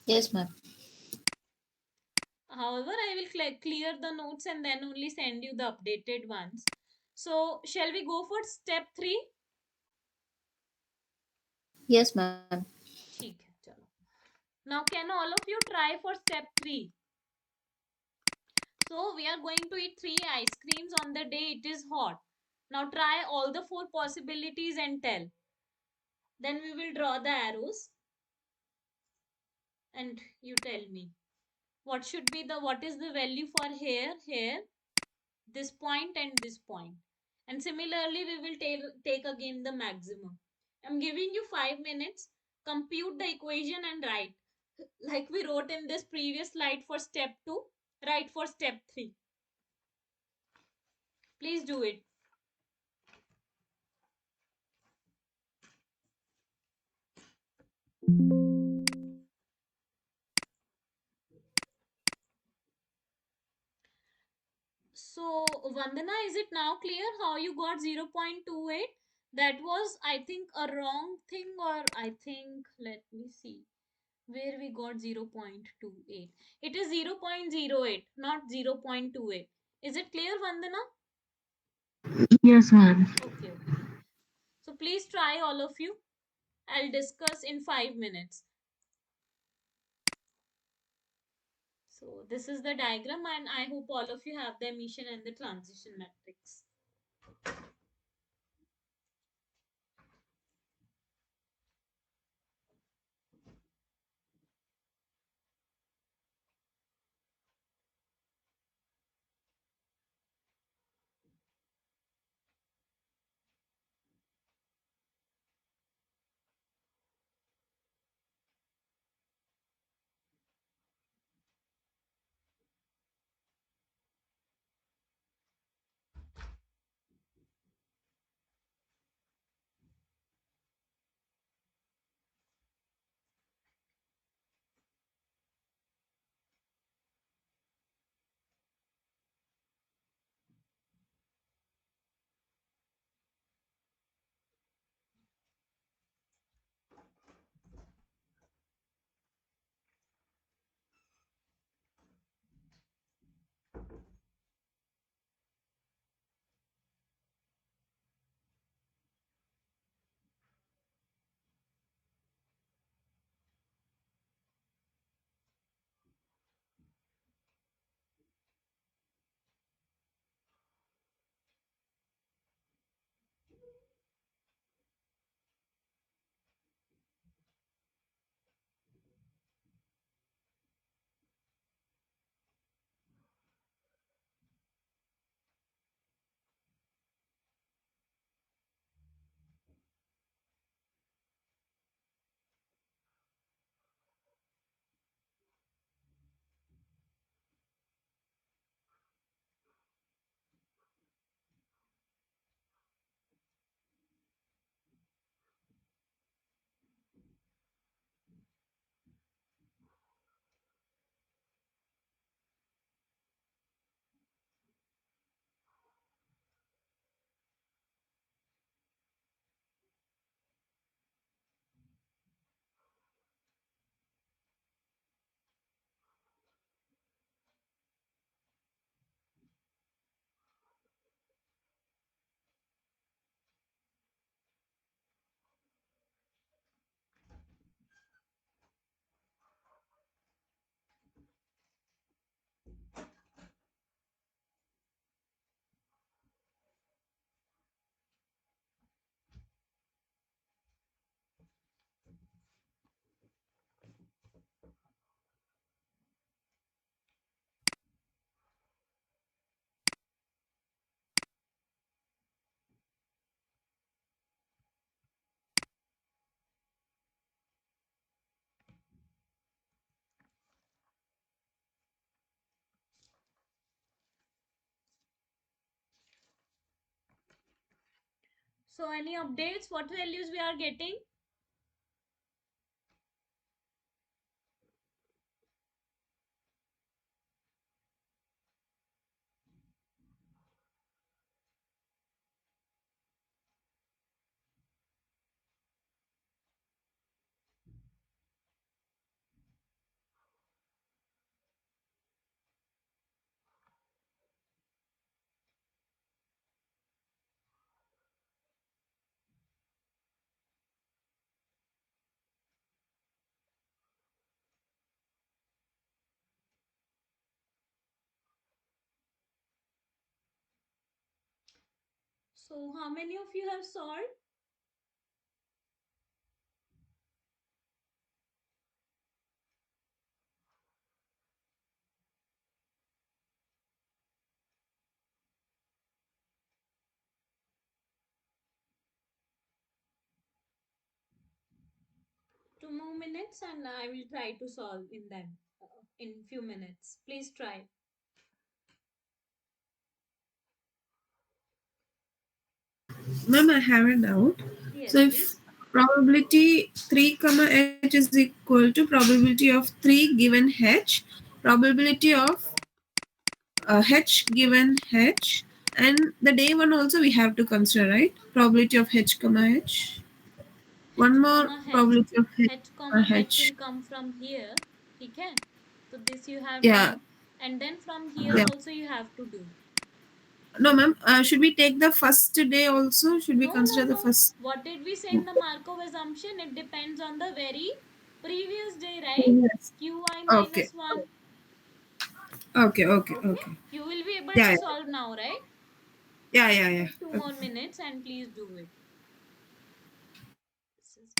Yes, ma'am. However, I will clear the notes and then only send you the updated ones. So, shall we go for step 3? Yes, ma'am. ठीक है, चलो. Now, can all of you try for step 3? So, we are going to eat 3 ice creams on the day it is hot. Now, try all the 4 possibilities and tell. Then we will draw the arrows and you tell me. What should be what is the value for here, this point and this point. And similarly, we will take again the maximum. I'm giving you 5 minutes. Compute the equation and write. Like we wrote in this previous slide for step 2, write for step 3. Please do it. So, Vandana, is it now clear how you got 0.28? That was, I think, a wrong thing, or I think, let me see where we got 0.28. It is 0.08, not 0.28. Is it clear, Vandana? Yes, ma'am. Okay, okay. So, please try all of you. I'll discuss in 5 minutes. So, this is the diagram, and I hope all of you have the emission and the transition matrix. So, any updates? What values we are getting? So, how many of you have solved? 2 more minutes and I will try to solve in them in few minutes. Please try. Ma'am, I have a doubt. So Yes, if please. probability 3 comma h is equal to probability of 3 given h, probability of h given h, and the day one also we have to consider, right? Probability of h comma h. H One more comma H. probability of h H comma comma H h. will come from here. Okay. So this you have Yeah, done. And then from here yeah. also you have to do. No, ma'am. Should we take the first day also? Should we No, no, consider the no. first? What did we say in the Markov assumption? It depends on the very previous day, right? Yes. Qi Okay. minus 1. Okay. Okay. Okay. Okay. You will be able Yeah. to Yeah. solve now, right? Yeah. Yeah. Yeah. Take 2 more Okay. minutes and please do it. This is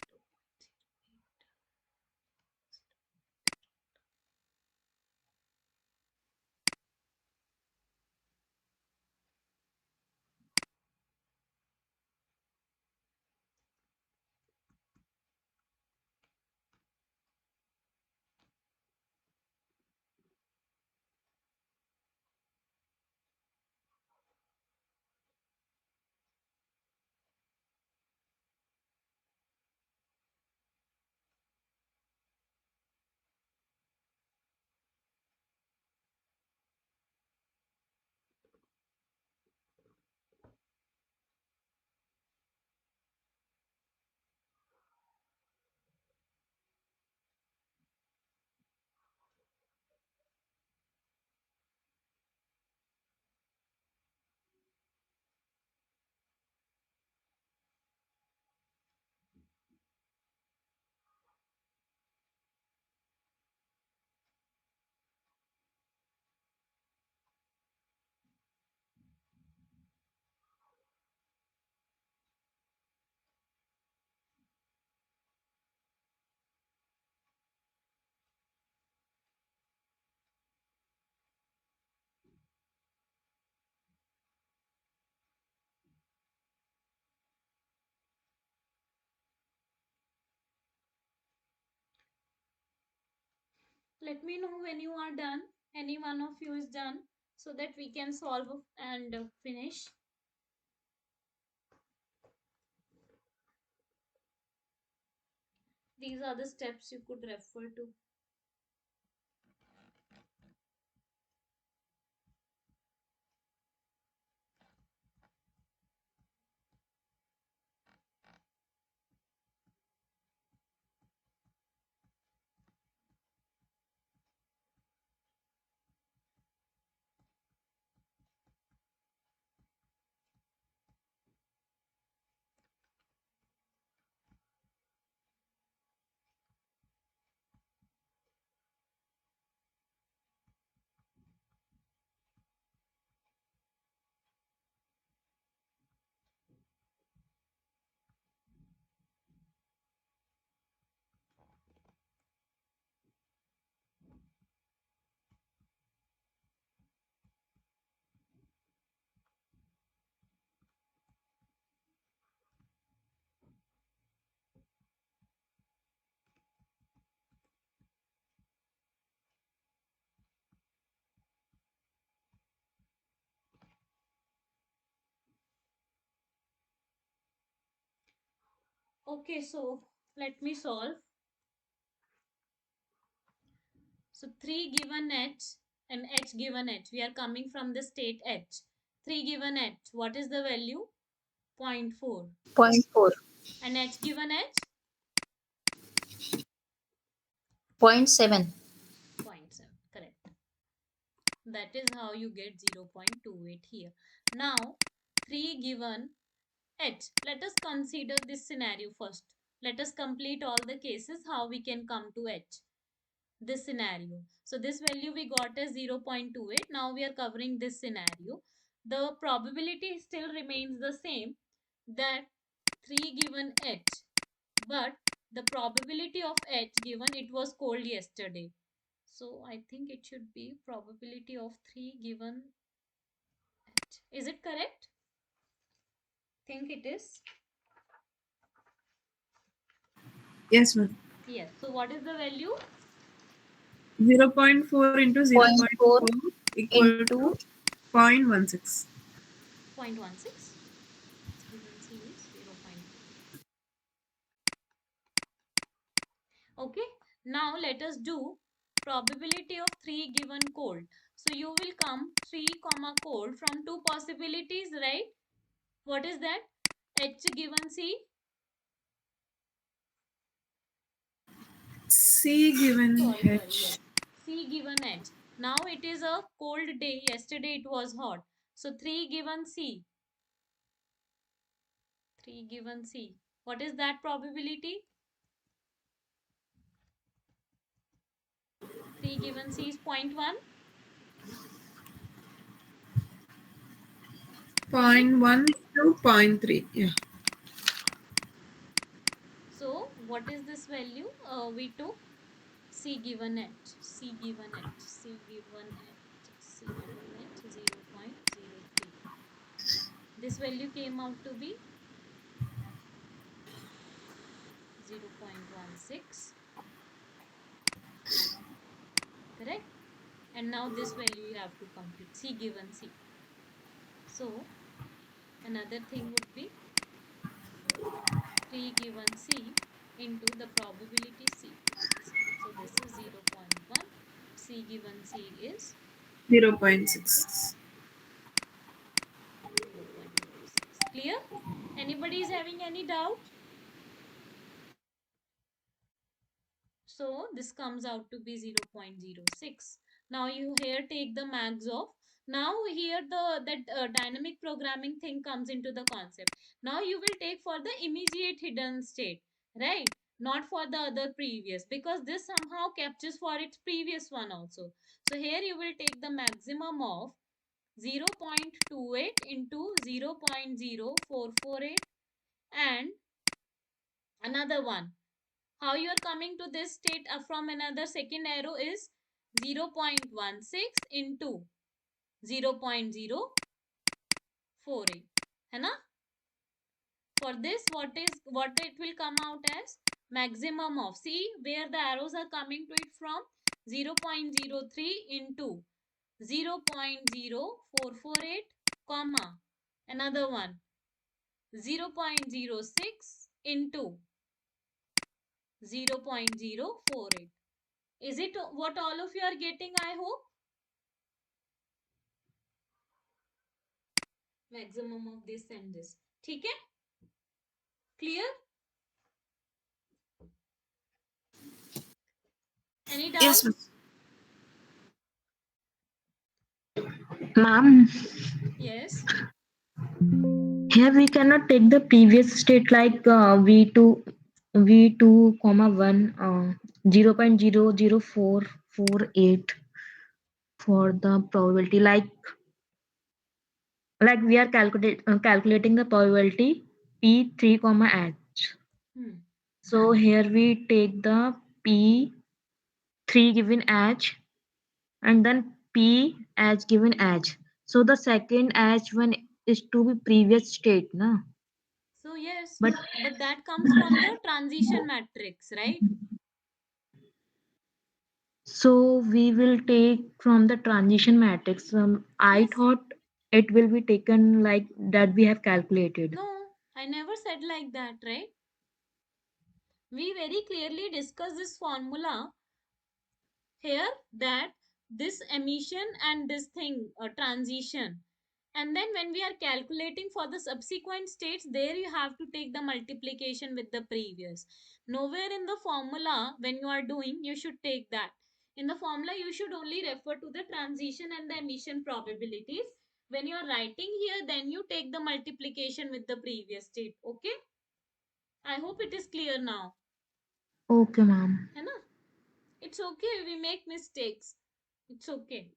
Let me know when you are done. Any one of you is done so that we can solve and finish. These are the steps you could refer to. Okay, so let me solve. So 3 given h and h given h. We are coming from the state h. 3 given h. What is the value? 0. 0.4. Point 4. And h given h? 0.7. 0.7. Correct. That is how you get 0.28 here. Now 3 given h. Let us consider this scenario first. Let us complete all the cases how we can come to h. This scenario. So this value we got as 0.28. Now we are covering this scenario. The probability still remains the same, that 3 given h, but the probability of h given it was cold yesterday. So I think it should be probability of 3 given h. Is it correct? Think it is? Yes, ma'am. Yes. So what is the value? 0.4 into 0.4 0.4 equal to into 0.16. 0.16. Given C is 0.4. Okay. Now let us do probability of 3 given cold. So you will come 3 comma cold from two possibilities, right? What is that? H given C. C given Sorry, H. yes. C given H. Now it is a cold day. Yesterday it was hot. So 3 given C. 3 given C. What is that probability? 3 given C is 0.1. 0.1 to 0.3. Yeah. So what is this value? We took C given H. C given H. C given H. C given H 0.03. This value came out to be 0.16. Correct? And now this value you have to compute. C given C. So another thing would be 3 given C into the probability C given C. So this is 0.1. C given C is 0.6. 0.06. Clear? Anybody is having any doubt? So this comes out to be 0.06. Now you here take the max of. Now here that dynamic programming thing comes into the concept. Now you will take for the immediate hidden state, right? Not for the other previous, because this somehow captures for its previous one also. So here you will take the maximum of 0.28 into 0.0448 and another one. How you are coming to this state from another second arrow is 0.16 into 0.048 है ना? For this what it will come out as maximum of, see where the arrows are coming to it from, 0.03 into 0.0448 comma another one 0.06 into 0.048. Is it what all of you are getting? I hope. Maximum of this and this. ठीक है? Clear? Any Yes, doubts? Ma'am, Yes. here we cannot take the previous state like V2 comma 1 0.00448 for the probability like we are calculating the probability P3 comma H. Hmm. So here we take the P3 given H and then P H given H. So the second H1 is to be previous state, na? So yes, But but that comes from the transition matrix, right? so we will take from the transition matrix. I Yes. thought it will be taken like that we have calculated. No, I never said like that, right? We very clearly discussed this formula here, that this emission and this thing transition, and then when we are calculating for the subsequent states, there you have to take the multiplication with the previous. Nowhere in the formula when you are doing you should take that. In the formula you should only refer to the transition and the emission probabilities. When you are writing here, then you take the multiplication with the previous state. Okay, I hope it is clear now, Okay, ma'am. है ना? It's okay, we make mistakes, it's okay.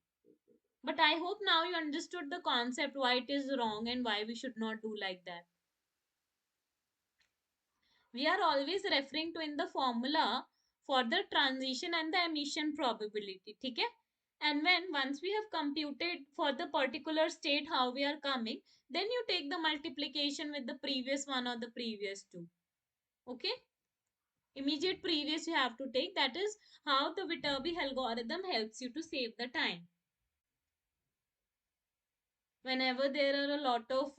But I hope now you understood the concept, why it is wrong and why we should not do like that. We are always referring to in the formula for the transition and the emission probability. Okay? And when once we have computed for the particular state how we are coming, then you take the multiplication with the previous one or the previous two. Okay? Immediate previous you have to take. That is how the Viterbi algorithm helps you to save the time. Whenever there are a lot of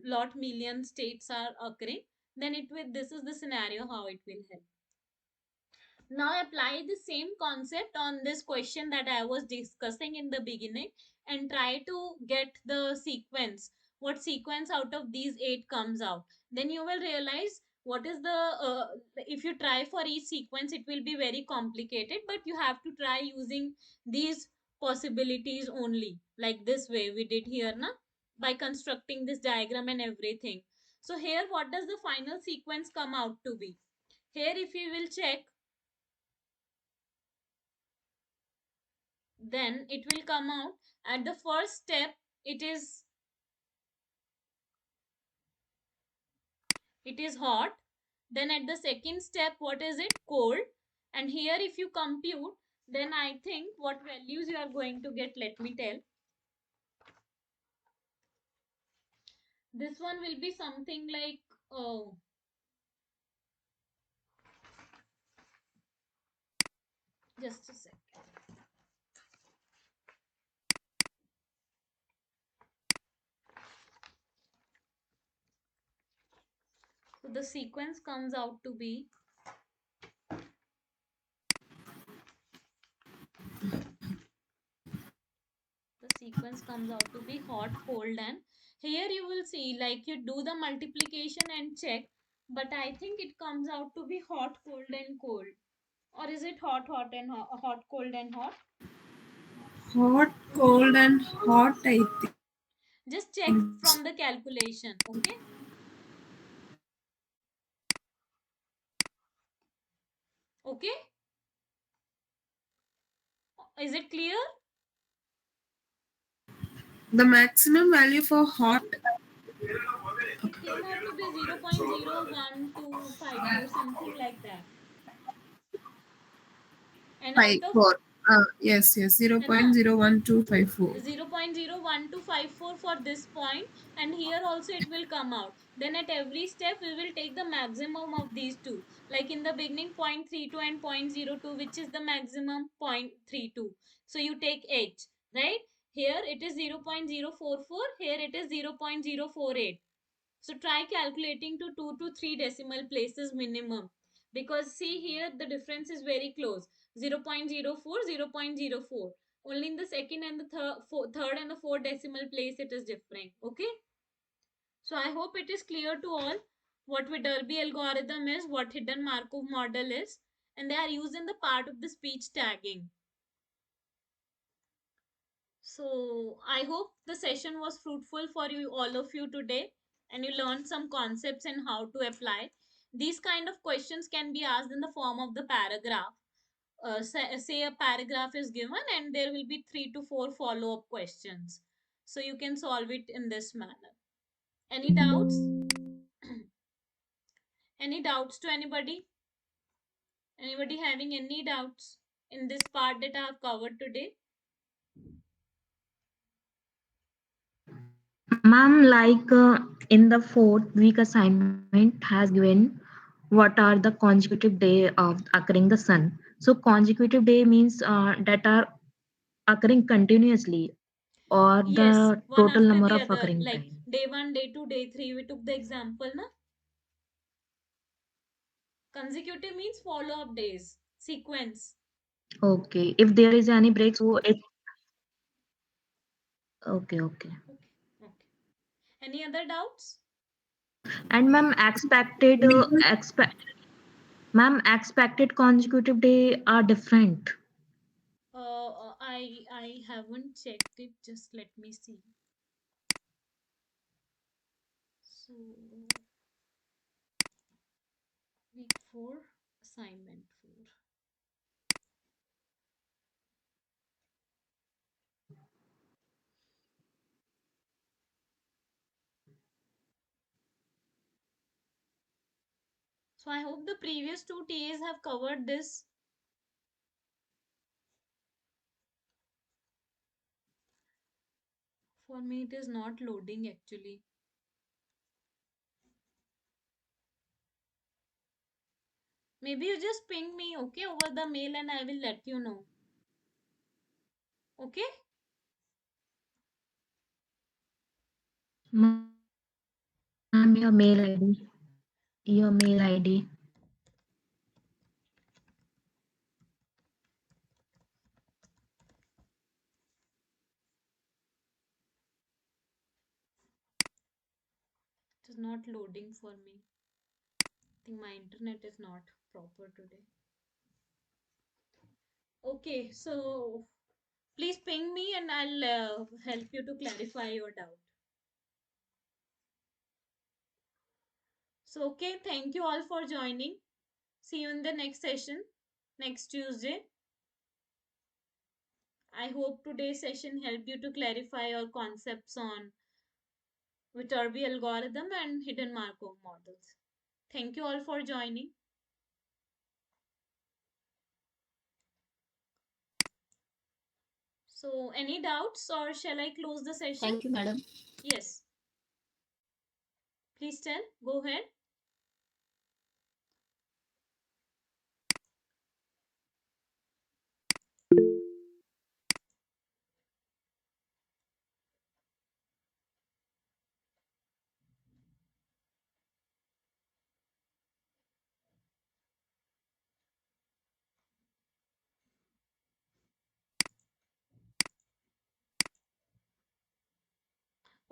lot million states are occurring, then it will, this is the scenario how it will help. Now apply the same concept on this question that I was discussing in the beginning and try to get the sequence. What sequence out of these 8 comes out? Then you will realize what is the, if you try for each sequence, it will be very complicated, but you have to try using these possibilities only, like this way we did here, na? By constructing this diagram and everything. So here, what does the final sequence come out to be? Here, if you will check, then it will come out at the first step it is hot, then at the second step what is it, cold, and here if you compute, then I think what values you are going to get, let me tell. This one will be something like, oh, just a second. So the sequence comes out to be, hot, cold, and here you will see like you do the multiplication and check, but I think it comes out to be hot, cold, and cold. Or is it hot, hot, and hot, cold, and hot? Hot, cold, and hot, I think. Just check from the calculation, okay? Okay? Is it clear? The maximum value for hot It came out to be 0.01254, something like that. And out of 54. Yes, 0.01254. 0.01254 for this point, and here also it will come out. Then at every step we will take the maximum of these two, like in the beginning 0.32 and 0.02, which is the maximum 0.32. So you take h, right? Here it is 0.044, here it is 0.048. So try calculating to 2 to 3 decimal places minimum, because see here the difference is very close, 0.04, 0.04. Only in the second and the third and the fourth decimal place it is different. Okay. So I hope it is clear to all what Viterbi algorithm is, what hidden Markov model is, and they are used in the part of the speech tagging. So I hope the session was fruitful for you, all of you today, and you learned some concepts and how to apply. These kind of questions can be asked in the form of the paragraph. Say a paragraph is given and there will be 3 to 4 follow-up questions. So you can solve it in this manner. Any doubts? Any doubts to anybody? Anybody having any doubts in this part that I have covered today? Ma'am, like in the 4th week assignment has given what are the consecutive day of occurring the sun. So consecutive day means that are occurring continuously or Yes, the one total after number the of other, occurring like time. day 1, day 2, day 3. We took the example, na? Consecutive means follow-up days, sequence. Okay. If there is any break, so it okay. Okay, okay. Any other doubts? And ma'am, expected consecutive day are different. I haven't checked it. Just let me see. So week 4, assignment 4. So I hope the previous 2 TAs have covered this. For me, it is not loading actually. Maybe you just ping me, okay, over the mail and I will let you know. Okay? Ma'am, your mail ID. Your mail ID. It is not loading for me. I think my internet is not proper today. Okay, so please ping me and I'll help you to clarify your doubt. So, okay, thank you all for joining. See you in the next session next Tuesday. I hope today's session helped you to clarify your concepts on Viterbi algorithm and hidden Markov models. Thank you all for joining. So, any doubts or shall I close the session? Thank you, madam. Yes. Please tell. Go ahead.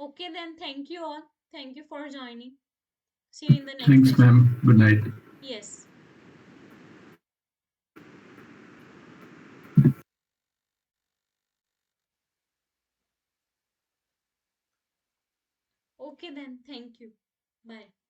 Okay, then thank you all. Thank you for joining. See you in the next Thanks, session. ma'am. Good night. Yes. Okay, then thank you. Bye.